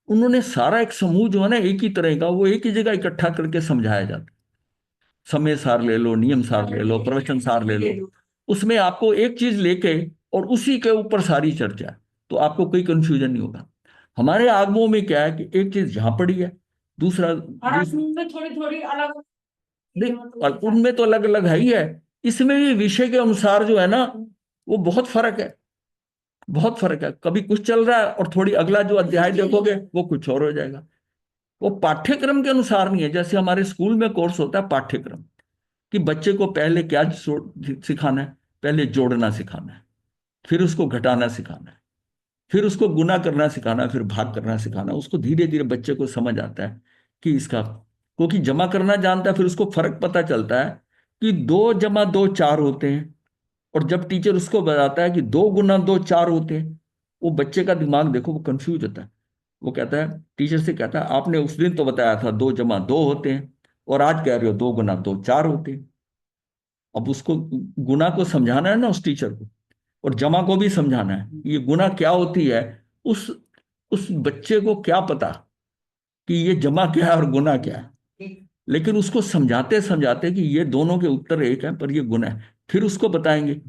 उन्होंने सारा एक समूह जो है ना, एक ही तरह का, वो एक ही जगह इकट्ठा करके समझाया जाता है। समय सार ले लो, नियम सार ले लो, प्रवचन सार ले लो, उसमें आपको एक चीज लेके और उसी के ऊपर सारी चर्चा है, तो आपको कोई कंफ्यूजन नहीं होगा। हमारे आगमों में क्या है कि एक चीज यहाँ पड़ी है, दूसरा थोड़ी थोड़ी अलग नहीं, उनमें तो अलग अलग है ही है। इसमें भी विषय के अनुसार जो है ना, वो बहुत फर्क है। बहुत फर्क है, कभी कुछ चल रहा है और थोड़ी अगला जो अध्याय देखोगे वो कुछ और हो जाएगा। वो पाठ्यक्रम के अनुसार नहीं है। जैसे हमारे स्कूल में कोर्स होता है पाठ्यक्रम, कि बच्चे को पहले क्या सिखाना है, पहले जोड़ना सिखाना है, फिर उसको घटाना सिखाना है, फिर उसको गुना करना सिखाना है, फिर भाग करना सिखाना है। उसको धीरे धीरे बच्चे को समझ आता है कि इसका, क्योंकि जमा करना जानता है, फिर उसको फर्क पता चलता है कि 2 + 2 4 होते हैं। और जब टीचर उसको बताता है कि 2 × 2 4 होते हैं, वो बच्चे का दिमाग देखो, वो कंफ्यूज होता है। वो कहता है, टीचर से कहता है, आपने उस दिन तो बताया था 2 + 2 होते हैं, और आज कह रहे हो 2 × 2 4 होते हैं। अब उसको गुना को समझाना है ना उस टीचर को, और जमा को भी समझाना है, ये गुना क्या होती है। उस उस बच्चे को क्या पता कि ये जमा क्या है और गुना क्या है। लेकिन उसको समझाते समझाते कि ये दोनों के उत्तर एक है पर ये गुना है, फिर उसको बताएंगे।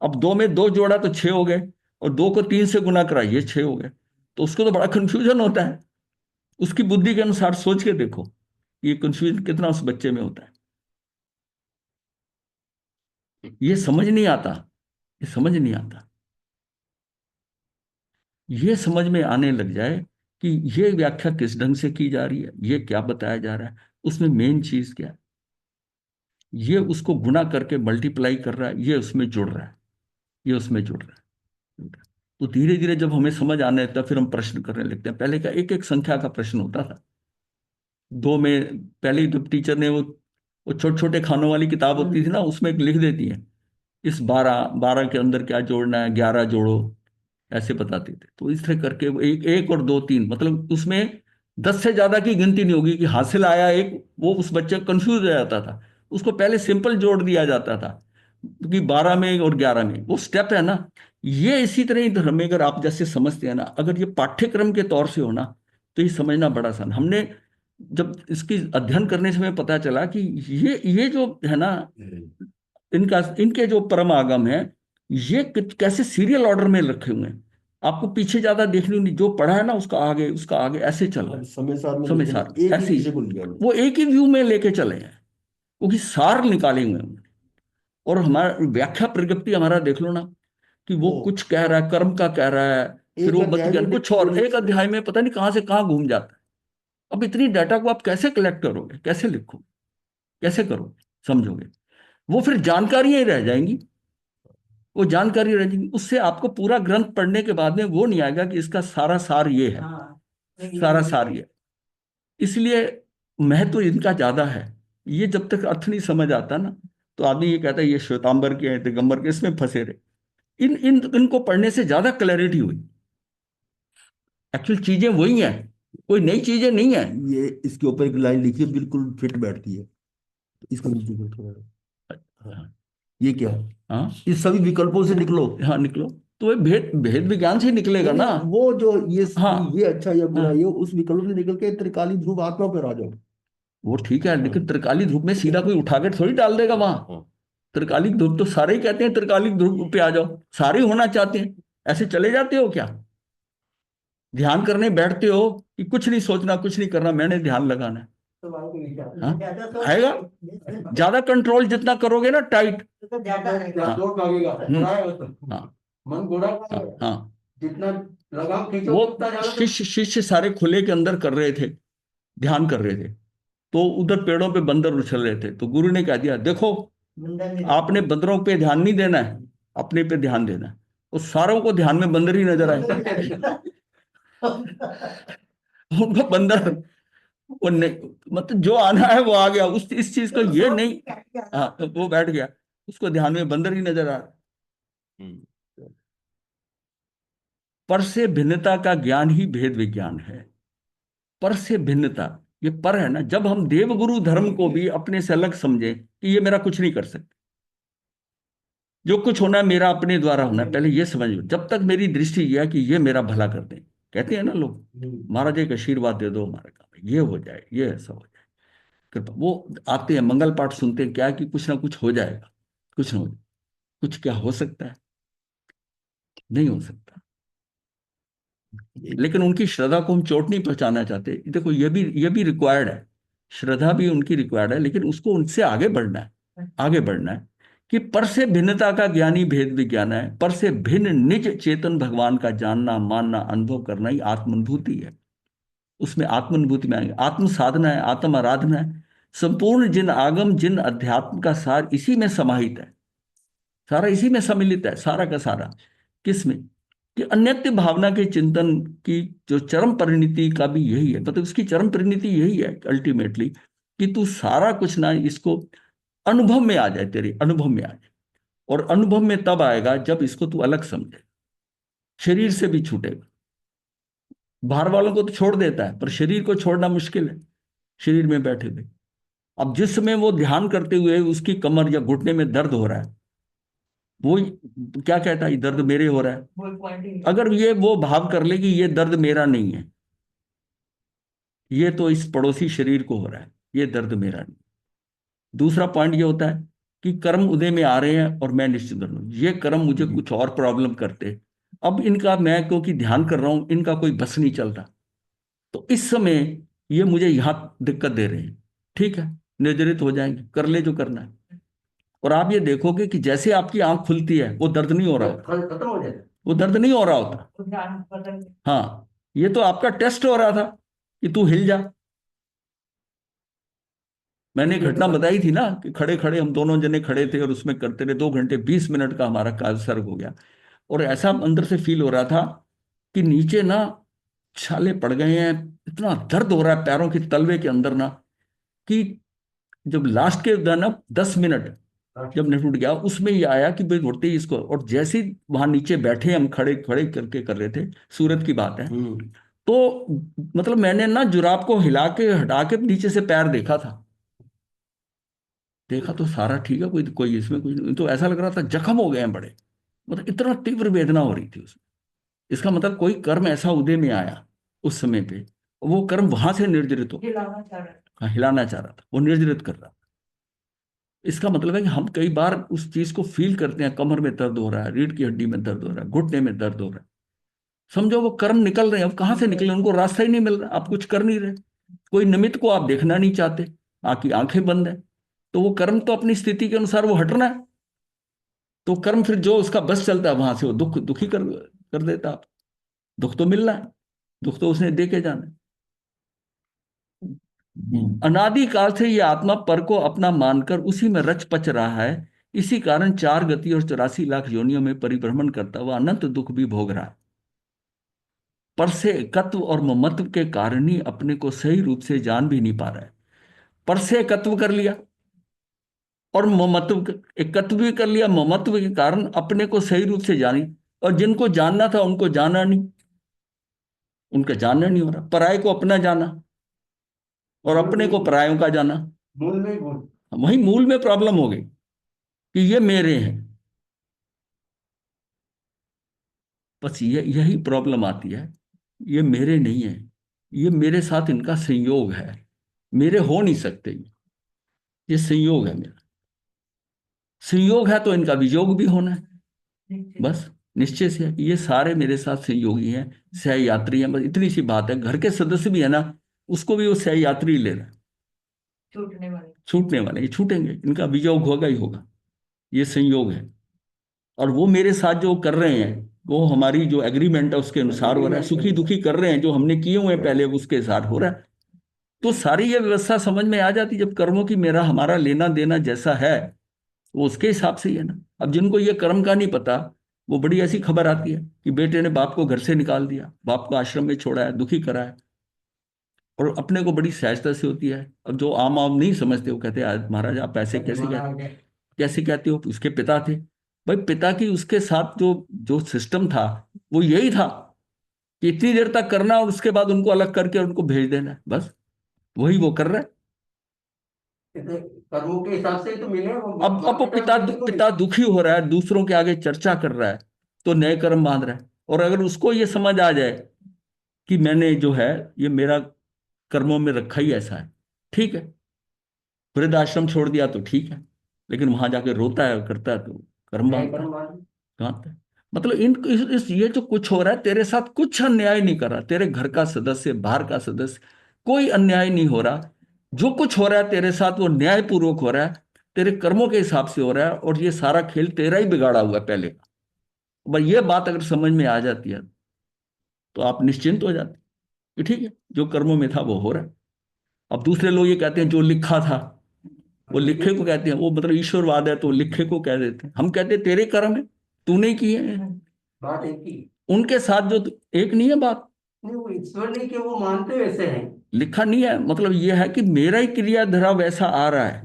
अब 2 में 2 जोड़ा तो 6 हो गए, और 2 को 3 से गुना करा, ये 6 हो गए। तो उसको तो बड़ा कंफ्यूजन होता है। उसकी बुद्धि के अनुसार सोच के देखो, ये कंफ्यूजन कितना उस बच्चे में होता है। ये समझ नहीं आता, ये समझ नहीं आता। ये समझ में आने लग जाए कि ये व्याख्या किस ढंग से की जा रही है, ये क्या बताया जा रहा है, उसमें मेन चीज क्या है। ये उसको गुना करके मल्टीप्लाई कर रहा है, ये उसमें जुड़ रहा है, ये उसमें जुड़ रहा है। तो धीरे धीरे जब हमें समझ आने लगता है, फिर हम प्रश्न करने लगते हैं। पहले का एक एक संख्या का प्रश्न होता था। 2 में पहले जब टीचर ने वो छोटे छोटे खानों वाली किताब होती थी ना, उसमें लिख देती है, इस 12 के अंदर क्या जोड़ना है, 11 जोड़ो, ऐसे बताते थे। तो इस तरह करके वो एक एक और 2 3, मतलब उसमें 10 से ज्यादा की गिनती नहीं होगी कि हासिल आया एक, वो उस बच्चे को कंफ्यूज हो जाता था। उसको पहले सिंपल जोड़ दिया जाता था कि 12 में और 11 में, वो स्टेप है ना। ये इसी तरह ही धर्म में अगर आप जैसे समझते हैं ना, अगर ये पाठ्यक्रम के तौर से हो ना, तो ये समझना बड़ा आसान। हमने जब इसकी अध्ययन करने से हमें पता चला कि ये जो है ना, इनका इनके जो परम आगम है, ये कैसे सीरियल ऑर्डर में रखे हुए हैं। आपको पीछे ज्यादा देखने नहीं, जो पढ़ा है ना उसका आगे ऐसे चल रहा है। समय सार में समय लेकिन सार एक ही ऐसे ही, विषय को लिया वो एक ही व्यू में लेके चले हैं, क्योंकि सार निकाले हुए हैं उन्होंने। और हमारा व्याख्या प्रगति हमारा देख लो ना, कि वो कुछ कह रहा है, कर्म का कह रहा है, फिर एक वो अध्याय मत ज्ञान में कुछ और, एक अध्याय में पता नहीं कहां से कहां घूम जाता है। अब इतनी डाटा को आप कैसे कलेक्ट करोगे, कैसे लिखोगे, कैसे करोगे, समझोगे? वो फिर जानकारियां ही रह जाएंगी। वो जानकारी रह जाएगी, उससे आपको पूरा ग्रंथ पढ़ने के बाद में वो नहीं आएगा कि इसका सारा सार ये है, सारा सार ये है। इसलिए महत्व इनका ज्यादा है। ये जब तक अर्थ नहीं समझ आता ना, तो आदमी ये कहता है ये श्वेतांबर के हैं, दिगंबर के, इसमें फंसे रहे। इन इन इनको पढ़ने से ज्यादा क्लैरिटी हुई। एक्चुअल चीजें वही हैं, कोई नई चीजें नहीं है। ये इसके ऊपर एक लाइन लिखी है, बिल्कुल फिट बैठती है। इसको नीचे कर थोड़ा। हाँ, ये क्या है? हाँ इस सभी विकल्पों से निकलो। हाँ, निकलो। तो ये भेद भेद विज्ञान से ही निकलेगा ना। वो जो हाँ ये अच्छा या बुरा, हाँ, ये उस विकल्प से निकल के त्रिकाली ध्रुव आत्मा पर आ जाओ। वो ठीक है, लेकिन त्रिकाली धूप में सीधा कोई उठा के थोड़ी डाल देगा वहां। हाँ। त्रिकालिक ध्रुव तो सारे ही कहते हैं त्रिकालिक ध्रुव पे आ जाओ, सारे ही होना चाहते हैं। ऐसे चले जाते हो क्या? ध्यान करने बैठते हो कि कुछ नहीं सोचना, कुछ नहीं करना, मैंने ध्यान लगाना है। हाँ? आएगा ज्यादा कंट्रोल जितना करोगे ना टाइट। हाँ। हाँ। मन गोरा हाँ। जितना लगाम खींचो वो उतना ज्यादा शिष्य सारे खुले के अंदर कर रहे थे, ध्यान कर रहे थे, तो उधर पेड़ों पे बंदर उछल रहे थे, तो गुरु ने कह दिया देखो आपने बंदरों पे ध्यान नहीं देना है, अपने पे ध्यान देना है। उस सारों को ध्यान में बंदर ही नजर आए। उनको बंदर, वो नहीं, मतलब जो आना है वो आ गया, उस इस चीज को ये नहीं। हाँ, वो बैठ गया, उसको ध्यान में बंदर ही नजर आ रहा। पर से भिन्नता का ज्ञान ही भेद विज्ञान है। पर से भिन्नता, ये पर है ना, जब हम देवगुरु धर्म को भी अपने से अलग समझे कि ये मेरा कुछ नहीं कर सकते, जो कुछ होना है मेरा अपने द्वारा होना है, पहले ये समझ लो। जब तक मेरी दृष्टि यह है कि ये मेरा भला कर दे, कहते हैं ना लोग, महाराज एक आशीर्वाद दे दो, हमारा काम है ये हो जाए, ये ऐसा हो जाए, कृपा। वो आते हैं मंगल पाठ सुनते हैं, क्या है कि कुछ ना कुछ हो जाएगा, कुछ ना हो जाए। कुछ क्या हो सकता है? नहीं हो सकता। लेकिन उनकी श्रद्धा को हम चोट नहीं पहुंचाना चाहते। देखो ये भी रिक्वायर्ड है, श्रद्धा भी उनकी रिक्वायर्ड है, लेकिन उसको उनसे आगे बढ़ना है, आगे बढ़ना है कि पर से भिन्नता का ज्ञानी भेद विज्ञान है। पर से भिन्न निज चेतन भगवान का जानना, मानना, अनुभव करना ही आत्मानुभूति है। उसमें आत्मानुभूति में आएंगे, आत्म साधना है, आत्म आराधना है। संपूर्ण जिन आगम, जिन अध्यात्म का सार इसी में समाहित है, सारा इसी में सम्मिलित है, सारा का सारा। किसमें? कि अन्यत्य भावना के चिंतन की जो चरम परिणति का भी यही है, मतलब उसकी चरम परिणति यही है अल्टीमेटली, कि तू सारा कुछ ना इसको अनुभव में आ जाए, तेरे अनुभव में आ जाए। और अनुभव में तब आएगा जब इसको तू अलग समझे, शरीर से भी छूटेगा। बाहर वालों को तो छोड़ देता है, पर शरीर को छोड़ना मुश्किल है, शरीर में बैठे हुए। अब जिस समय वो ध्यान करते हुए उसकी कमर या घुटने में दर्द हो रहा है, वो क्या कहता है, ये दर्द मेरे हो रहा है। अगर ये वो भाव कर ले कि ये दर्द मेरा नहीं है, ये तो इस पड़ोसी शरीर को हो रहा है, ये दर्द मेरा नहीं। दूसरा पॉइंट ये होता है कि कर्म उदय में आ रहे हैं और मैं निश्चिंत हूं, ये कर्म मुझे कुछ और प्रॉब्लम करते, अब इनका मैं क्योंकि ध्यान कर रहा हूं, इनका कोई बस नहीं चलता, तो इस समय ये मुझे यहां दिक्कत दे रहे हैं। ठीक है, निर्जरित हो जाएंगे, कर ले जो करना है। और आप ये देखोगे कि जैसे आपकी आंख खुलती है वो दर्द नहीं हो रहा होता, खत्म हो जाए। वो दर्द नहीं हो रहा होता। हाँ, ये तो आपका टेस्ट हो रहा था कि तू हिल जा। मैंने एक घटना बताई थी ना कि खड़े खड़े हम दोनों जने खड़े थे और उसमें करते रहे, 2 घंटे 20 मिनट का हमारा काल सर्ग हो गया। और ऐसा अंदर से फील हो रहा था कि नीचे ना छाले पड़ गए हैं, इतना दर्द हो रहा है पैरों के तलवे के अंदर ना, कि जब लास्ट के ना 10 मिनट जब नेट उठ गया, उसमें ये आया कि भाई उठते ही इसको, और जैसे ही वहां नीचे बैठे हम खड़े खड़े करके कर रहे थे, सूरत की बात है, तो मतलब मैंने ना जुराब को हिला के हटा के नीचे से पैर देखा था, देखा तो सारा ठीक है, कोई कोई इसमें कुछ नहीं, तो ऐसा लग रहा था जख्म हो गए हैं बड़े, मतलब इतना तीव्र वेदना हो रही थी उसमें। इसका मतलब कोई कर्म ऐसा उदय में आया उस समय पे, वो कर्म वहां से निर्जरित हो, हाँ, हिलाना चाह रहा था, वो निर्जरित कर रहा था। इसका मतलब है कि हम कई बार उस चीज को फील करते हैं, कमर में दर्द हो रहा है, रीढ़ की हड्डी में दर्द हो रहा है, घुटने में दर्द हो रहा है, समझो वो कर्म निकल रहे हैं, अब कहाँ से निकले, उनको रास्ता ही नहीं मिल रहा, आप कुछ कर नहीं रहे, कोई निमित्त को आप देखना नहीं चाहते, आपकी आंखें बंद है, तो वो कर्म तो अपनी स्थिति के अनुसार वो हटना है, तो कर्म फिर जो उसका बस चलता है वहां से वो दुखी कर देता आप। दुख तो मिलना है, दुख तो उसने दे के जाना है। अनादि काल से ये आत्मा पर को अपना मानकर उसी में रच पच रहा है, इसी कारण 4 गति और 84 लाख योनियों में परिभ्रमण करता हुआ अनंत दुख भी भोग रहा है। पर से एकत्व और ममत्व के कारण ही अपने को सही रूप से जान भी नहीं पा रहा है। पर से एकत्व कर लिया और ममत्व एकत्व भी कर लिया, ममत्व के कारण अपने को सही रूप से जानी, और जिनको जानना था उनको जाना नहीं, उनका जानना नहीं हो रहा, पराये को अपना जाना और अपने को परायों का जाना, मूल में मूल वही मूल में प्रॉब्लम हो गई कि ये मेरे हैं। बस ये यही प्रॉब्लम आती है, ये मेरे नहीं है, ये मेरे साथ इनका संयोग है, मेरे हो नहीं सकते, ये संयोग है मेरा। संयोग है तो इनका वियोग भी होना है, बस निश्चय से है कि ये सारे मेरे साथ सहयोगी हैं, सहयात्री हैं। बस इतनी सी बात है। घर के सदस्य भी है ना, उसको भी वो सहयात्री ले रहा है। छूटने वाले ये छूटेंगे, इनका वियोग होगा ही होगा, ये संयोग है। और वो मेरे साथ जो कर रहे हैं वो हमारी जो एग्रीमेंट है उसके अनुसार हो रहा है। सुखी दुखी कर रहे हैं जो हमने किए हुए हैं पहले, उसके साथ हो रहा है। तो सारी ये व्यवस्था समझ में आ जाती जब कर्मों की मेरा हमारा लेना देना जैसा है वो उसके हिसाब से ही है ना। अब जिनको ये कर्म का नहीं पता, वो बड़ी ऐसी खबर आती है कि बेटे ने बाप को घर से निकाल दिया, बाप को आश्रम में छोड़ा है, दुखी करा है, और अपने को बड़ी सहजता से होती है। अब जो आम आम नहीं समझते वो कहते हैं महाराज आप ऐसे कैसे कहते हो, उसके पिता थे। भाई पिता की उसके साथ जो जो सिस्टम था वो यही था कि इतनी देर तक करना और उसके बाद उनको अलग करके उनको भेज देना, बस वही वो कर रहा है। कर्मों के हिसाब से तो मिले वो। अब वो पिता दुखी हो रहा है, दूसरों के आगे चर्चा कर रहा है, तो नए कर्म बांध रहा है। और अगर उसको ये समझ आ जाए कि मैंने जो है ये मेरा कर्मों में रखा ही ऐसा है, ठीक है, वृद्ध आश्रम छोड़ दिया तो ठीक है, लेकिन वहां जाके रोता है और करता है तो कर्म बांधता है। कहाँ पे मतलब ये जो कुछ हो रहा है तेरे साथ, कुछ अन्याय नहीं कर रहा। तेरे घर का सदस्य, बाहर का सदस्य, कोई अन्याय नहीं हो रहा। जो कुछ हो रहा है तेरे साथ वो न्यायपूर्वक हो रहा है, तेरे कर्मों के हिसाब से हो रहा है, और ये सारा खेल तेरा ही बिगाड़ा हुआ है पहले का। भाई ये बात अगर समझ में आ जाती है तो आप निश्चिंत हो जाते कि ठीक है, जो कर्मों में था वो हो रहा है। अब दूसरे लोग ये कहते हैं जो लिखा था, वो लिखे को कहते हैं, वो मतलब ईश्वरवाद है तो लिखे को कह देते हैं। हम कहते हैं तेरे कर्म है, तूने किए हैं। बात एक ही। उनके साथ जो एक नहीं है बात, नहीं, वो ईश्वर नहीं कि वो मानते वैसे हैं। लिखा नहीं है, मतलब ये है कि मेरा ही क्रियाधारा वैसा आ रहा है।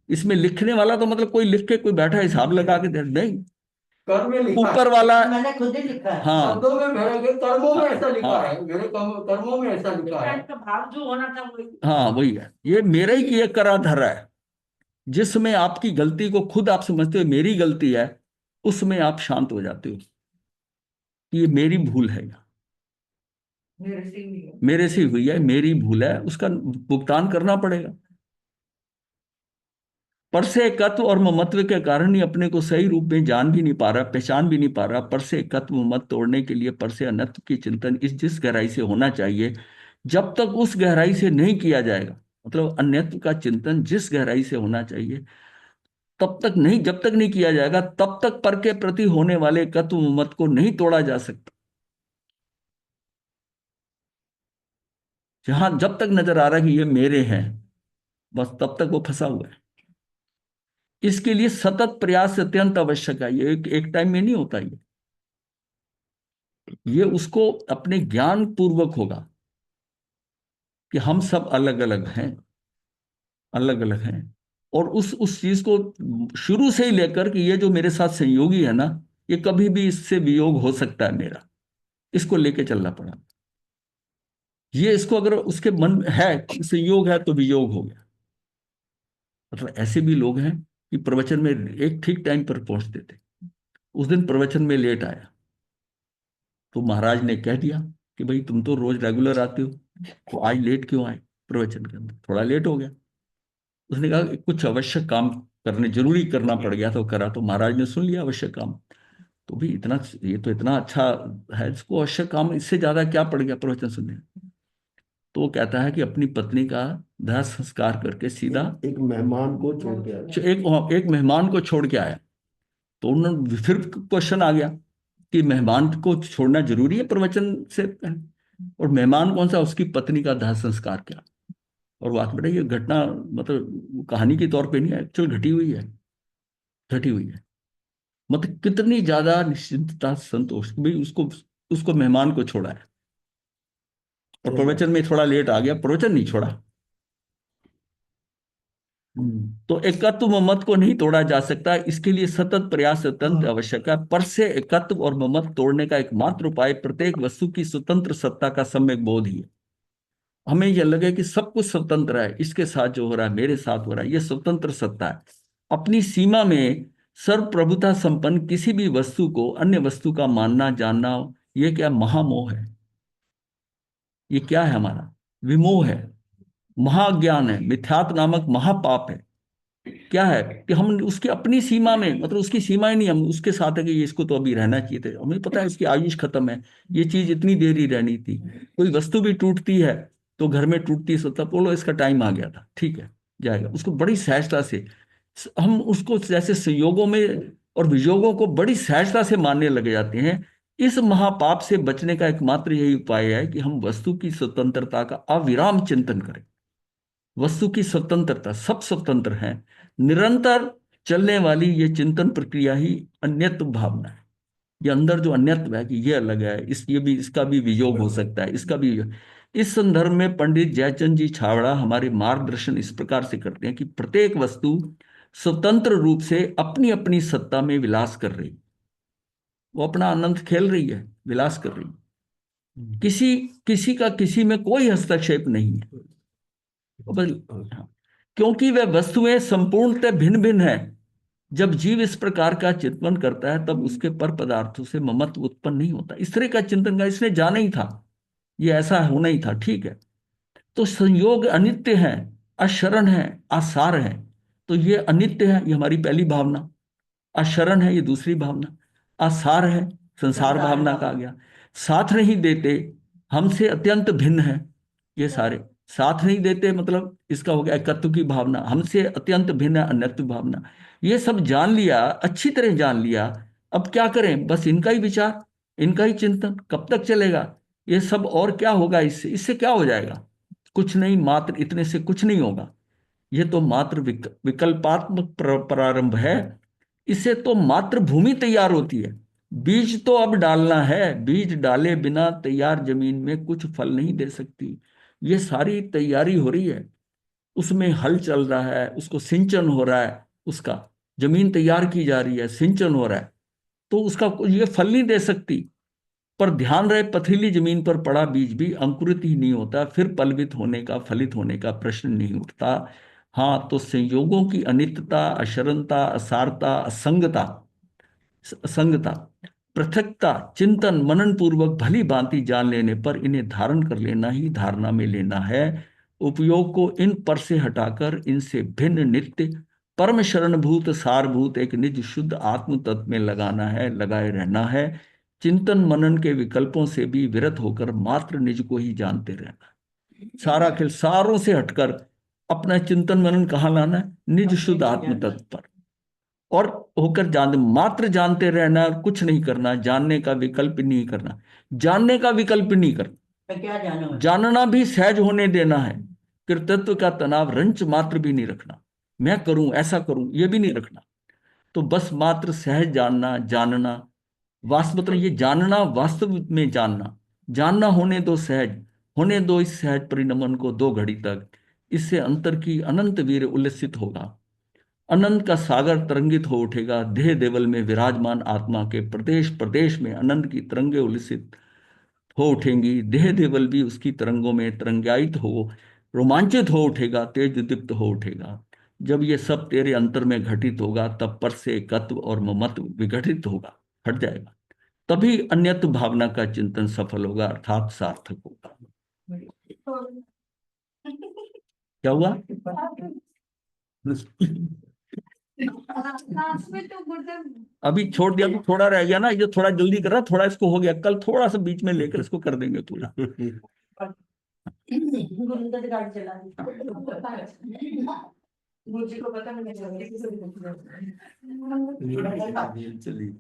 इसमें लिखने वाला तो मतलब कोई लिख के कोई बैठा हिसाब लगा के दे नहीं, कर्म में लिखा ऊपर वाला। मैंने खुद ही लिखा है। हाँ शब्दों में मेरे कर्मों में ऐसा लिखा हाँ है, मेरे कर्मों में ऐसा लिखा है। भाव जो होना था वही। हाँ वही है, ये मेरा ही किया करा धरा है। जिसमें आपकी गलती को खुद आप समझते हो मेरी गलती है, उसमें आप शांत हो जाते हो कि ये मेरी भूल है, मेरे से हुई है, मेरी भूल है, उसका भुगतान करना पड़ेगा। पर से एकत्व और ममत्व के कारण ही अपने को सही रूप में जान भी नहीं पा रहा, पहचान भी नहीं पा रहा। पर से एकत्व मत तोड़ने के लिए पर से अनत्व की चिंतन इस जिस गहराई से होना चाहिए, जब तक उस गहराई से नहीं किया जाएगा, मतलब अन्यत्व का चिंतन जिस गहराई से होना चाहिए तब तक नहीं, जब तक नहीं किया जाएगा तब तक पर के प्रति होने वाले एकत्व मत को नहीं तोड़ा जा सकता। जहां जब तक नजर आ रहा है कि ये मेरे हैं, बस तब तक वो फंसा हुआ है। इसके लिए सतत प्रयास अत्यंत आवश्यक है। ये एक टाइम में नहीं होता। ये उसको अपने ज्ञान पूर्वक होगा कि हम सब अलग अलग हैं, अलग अलग हैं। और उस चीज को शुरू से ही लेकर कि ये जो मेरे साथ संयोगी है ना, ये कभी भी इससे वियोग हो सकता है मेरा, इसको लेके चलना पड़ा। ये इसको अगर उसके मन में है कि संयोग है तो वियोग हो गया। मतलब ऐसे भी लोग हैं कि प्रवचन में एक ठीक टाइम पर पहुंचते थे, उस दिन प्रवचन में लेट आया तो महाराज ने कह दिया कि भाई तुम तो रोज रेगुलर आते हो, तो आज लेट क्यों आए, प्रवचन के अंदर थोड़ा लेट हो गया। उसने कहा कि कुछ आवश्यक काम करने, जरूरी करना पड़ गया तो करा। तो महाराज ने सुन लिया आवश्यक काम, तो भी इतना, ये तो इतना अच्छा है, इसको आवश्यक काम इससे ज्यादा क्या पड़ गया प्रवचन सुनने। तो वो कहता है कि अपनी पत्नी का दाह संस्कार करके सीधा एक मेहमान को छोड़ के आया। एक मेहमान को छोड़ के आया। तो उन्होंने फिर क्वेश्चन आ गया कि मेहमान को छोड़ना जरूरी है प्रवचन से पहले? और मेहमान कौन सा, उसकी पत्नी का दाह संस्कार किया। और बात बेटा ये घटना मतलब कहानी के तौर पे नहीं है, एक्चुअल घटी हुई है, घटी हुई है। मतलब कितनी ज्यादा निश्चिंतता, संतोष भी, उसको उसको मेहमान को छोड़ा है। और प्रवचन में थोड़ा लेट आ गया, प्रवचन नहीं छोड़ा। तो एकत्व ममत को नहीं तोड़ा जा सकता, इसके लिए सतत प्रयास अत्यंत आवश्यक है। पर से एकत्व और ममत तोड़ने का एकमात्र उपाय प्रत्येक वस्तु की स्वतंत्र सत्ता का सम्यक बोध ही है। हमें यह लगे कि सब कुछ स्वतंत्र है, इसके साथ जो हो रहा है मेरे साथ हो रहा है, यह स्वतंत्र सत्ता है। अपनी सीमा में सर्वप्रभुता संपन्न किसी भी वस्तु को अन्य वस्तु का मानना जानना, यह क्या महामोह है। ये क्या है, हमारा विमोह है, महाज्ञान है, मिथ्यात्व नामक महापाप है। क्या है कि हम उसकी अपनी सीमा में, मतलब उसकी सीमाएं नहीं, हम उसके साथ है कि ये इसको तो अभी रहना चाहिए था, हमें पता है इसकी आयुष खत्म है, ये चीज इतनी देर ही रहनी थी। कोई वस्तु भी टूटती है तो घर में टूटती है, तब बोलो इसका टाइम आ गया था, ठीक है जाएगा, उसको बड़ी सहजता से हम उसको जैसे संयोगों में और वियोगों को बड़ी सहजता से मानने लगे जाते हैं। इस महापाप से बचने का एकमात्र यही उपाय है कि हम वस्तु की स्वतंत्रता का अविराम चिंतन करें। वस्तु की स्वतंत्रता, सब स्वतंत्र हैं, निरंतर चलने वाली ये चिंतन प्रक्रिया ही अन्यत्व भावना है। ये अंदर जो अन्यत्व है कि ये अलग है, इस ये भी, इसका भी वियोग हो सकता है, इसका भी। इस संदर्भ में पंडित जयचंद जी छाबड़ा हमारे मार्गदर्शन इस प्रकार से करते हैं कि प्रत्येक वस्तु स्वतंत्र रूप से अपनी अपनी सत्ता में विलास कर रही, वो अपना आनंद खेल रही है, विलास कर रही है, किसी किसी का किसी में कोई हस्तक्षेप नहीं है। हाँ, क्योंकि वह वस्तुएं संपूर्णतः भिन्न भिन्न है। जब जीव इस प्रकार का चिंतन करता है तब उसके पर पदार्थों से ममत्व उत्पन्न नहीं होता। इस तरह का चिंतन का इसने जाना ही था, ये ऐसा होना ही था, ठीक है। तो संयोग अनित्य है, अशरण है, आसार है। तो ये अनित्य है, ये हमारी पहली भावना। अशरण है, ये दूसरी भावना। आसार है, संसार भावना का आ गया। साथ नहीं देते, हमसे अत्यंत भिन्न है, ये सारे साथ नहीं देते, मतलब इसका हो गया एकत्व की भावना। हमसे अत्यंत भिन्न है, अन्यत्व भावना। ये सब जान लिया, अच्छी तरह जान लिया। अब क्या करें, बस इनका ही विचार, इनका ही चिंतन कब तक चलेगा? ये सब और क्या होगा इससे? इससे क्या हो जाएगा? कुछ नहीं, मात्र इतने से कुछ नहीं होगा। ये तो मात्र विकल्पात्मक प्रारंभ है। इससे तो मात्र भूमि तैयार होती है। बीज तो अब डालना है, बीज डाले बिना तैयार जमीन में कुछ फल नहीं दे सकती। ये सारी तैयारी हो रही है, उसमें हल चल रहा है, उसको सिंचन हो रहा है, उसका जमीन तैयार की जा रही है, सिंचन हो रहा है, तो उसका ये फल नहीं दे सकती। पर ध्यान रहे, पथरीली जमीन पर पड़ा बीज भी अंकुरित ही नहीं होता, फिर पल्वित होने का, फलित होने का प्रश्न नहीं उठता। हाँ, तो संयोगों की अनित्यता, अशरणता, असारता, असंगता, असंगता, पृथकता चिंतन मनन पूर्वक भली भांति जान लेने पर इन्हें धारण कर लेना ही धारणा में लेना है। उपयोग को इन पर से हटाकर इनसे भिन्न नित्य परम शरणभूत सारभूत एक निज शुद्ध आत्म तत्व में लगाना है, लगाए रहना है। चिंतन मनन के विकल्पों से भी विरत होकर मात्र निज को ही जानते रहना। सारा खेल सारों से हटकर अपना चिंतन मनन कहाँ लाना है? निज शुद्ध आत्म तत्व पर, और होकर जान, मात्र जानते रहना, कुछ नहीं करना, जानने का विकल्प नहीं करना, जानने का विकल्प नहीं करना, क्या जानो जानना भी सहज होने देना है। कृतत्व का तनाव रंच मात्र भी नहीं रखना, मैं करूं ऐसा करूं ये भी नहीं रखना। तो बस मात्र सहज जानना, जानना वास्तव, मतलब ये जानना वास्तव में जानना, जानना होने दो सहज, होने दो इस सहज परिणमन को 2 घड़ी तक। इससे अंतर की अनंत वीर उल्लसित होगा, अनंत का सागर तरंगित हो उठेगा। देह देवल में विराजमान आत्मा के प्रदेश प्रदेश में अनंत की तरंगे उल्लसित हो उठेंगी। देह देवल भी उसकी तरंगों में तरंगायित हो, रोमांचित हो उठेगा, तेज दीप्त हो उठेगा। जब ये सब तेरे अंतर में घटित होगा तब पर से एकत्व और ममत्व विघटित होगा, हट जाएगा। तभी अन्यत्व भावना का चिंतन सफल होगा, अर्थात सार्थक होगा। क्या हुआ? लास्ट में तो मतलब अभी छोड़ दिया तो थोड़ा रह गया ना, ये थोड़ा जल्दी कर रहा, थोड़ा इसको हो गया, कल थोड़ा सा बीच में लेकर इसको कर देंगे पूरा। गुरुंदर गाड़ी चला दी। गुरुजी को पता नहीं चलिए,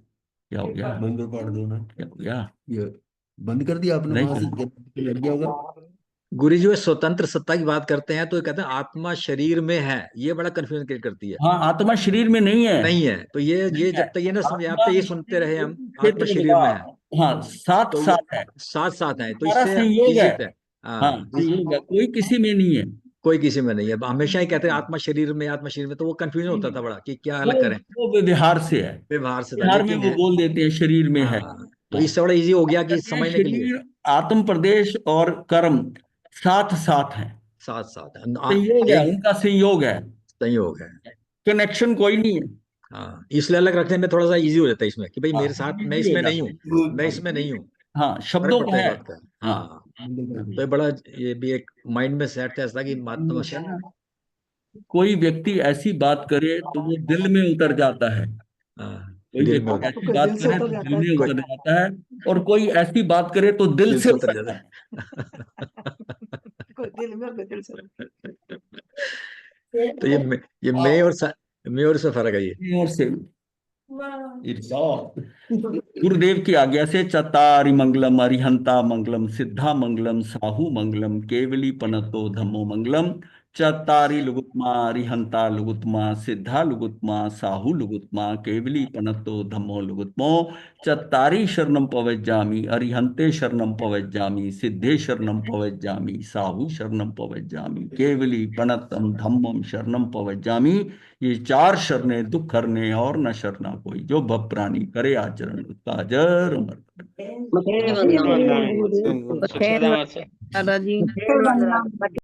क्या हो गया? बंद कर दो ना। क्या हो गया? ये बंद कर दिया आपने, नहीं वहां से लग गया होगा। गुरु जी वो स्वतंत्र सत्ता की बात करते हैं तो ये कहते हैं आत्मा शरीर में है, ये बड़ा कंफ्यूजन क्रिएट करती है। हाँ, आत्मा शरीर में नहीं है। नहीं है तो ये जब तक ये ना समझ, आप तो ये सुनते रहे हम आत्मा क्षेत्र शरीर में है, हाँ, साथ तो साथ है, साथ साथ है, तो सारा इससे संयोग इजी है। होता है। हाँ, हाँ संयोग है, कोई किसी में नहीं है। कोई किसी में नहीं है, हमेशा ही कहते हैं आत्मा शरीर में, आत्मा शरीर में, तो वो कंफ्यूजन होता था बड़ा कि क्या अलग करें। वो व्यवहार से है, व्यवहार से था, व्यवहार में लेकिन वो है। बोल देते हैं शरीर में है। हाँ तो हाँ, इससे बड़ा इजी हो गया कि कहते हैं समझने के लिए। शरीर, आत्म प्रदेश और कर्म साथ साथ है, साथ साथ संयोग है, एक उनका संयोग है, संयोग है। कनेक्शन कोई नहीं है। हाँ इसलिए अलग रखने में थोड़ा सा इजी हो जाता है इसमें कि भाई हाँ, मेरे साथ, मैं easy हो इसमें नहीं जाता हूँ, है। मैं इसमें नहीं हूँ, हाँ, फर्क शब्दों पड़ता का है है। बात का। हाँ, हाँ तो ये बड़ा, ये भी एक माइंड में सेट था ऐसा कि महात्मा कोई व्यक्ति ऐसी बात करे तो वो दिल में उतर जाता है, हाँ, कोई दिल में व्यक्ति उतर, ऐसी बात करे तो दिल में उतर जाता है, और कोई ऐसी बात करे तो दिल दिल से से उतर उतर जाता जाता है। तो ये मैं और से फर्क है ये। है। और से गुरुदेव की आज्ञा से चतारि मंगलम अरिहंता मंगलम सिद्धा मंगलम साहू मंगलम केवली पनतो धम्मो मंगलम। चतारि लुगुत्मा अरिहंता लुगुत्मा सिद्धा लुगुत्मा साहू लुगुत्मा केवली पनतो धम्मो लुगुत्मो। चतारि शरणम पवज्जामि अरिहंते शरणम पवज्जामि सिद्धे शरणम पवज्जामि साहू शरणम पवज्जामि केवली पनतम धम्मम शरणम पवज्जामि। ये 4 शरणे दुख हरने और न शरणा कोई, जो भव प्राणी करे आचरण उसका अजर अमर। बथेरे बंदा है बंदा सुखदाम अच्छा दादाजी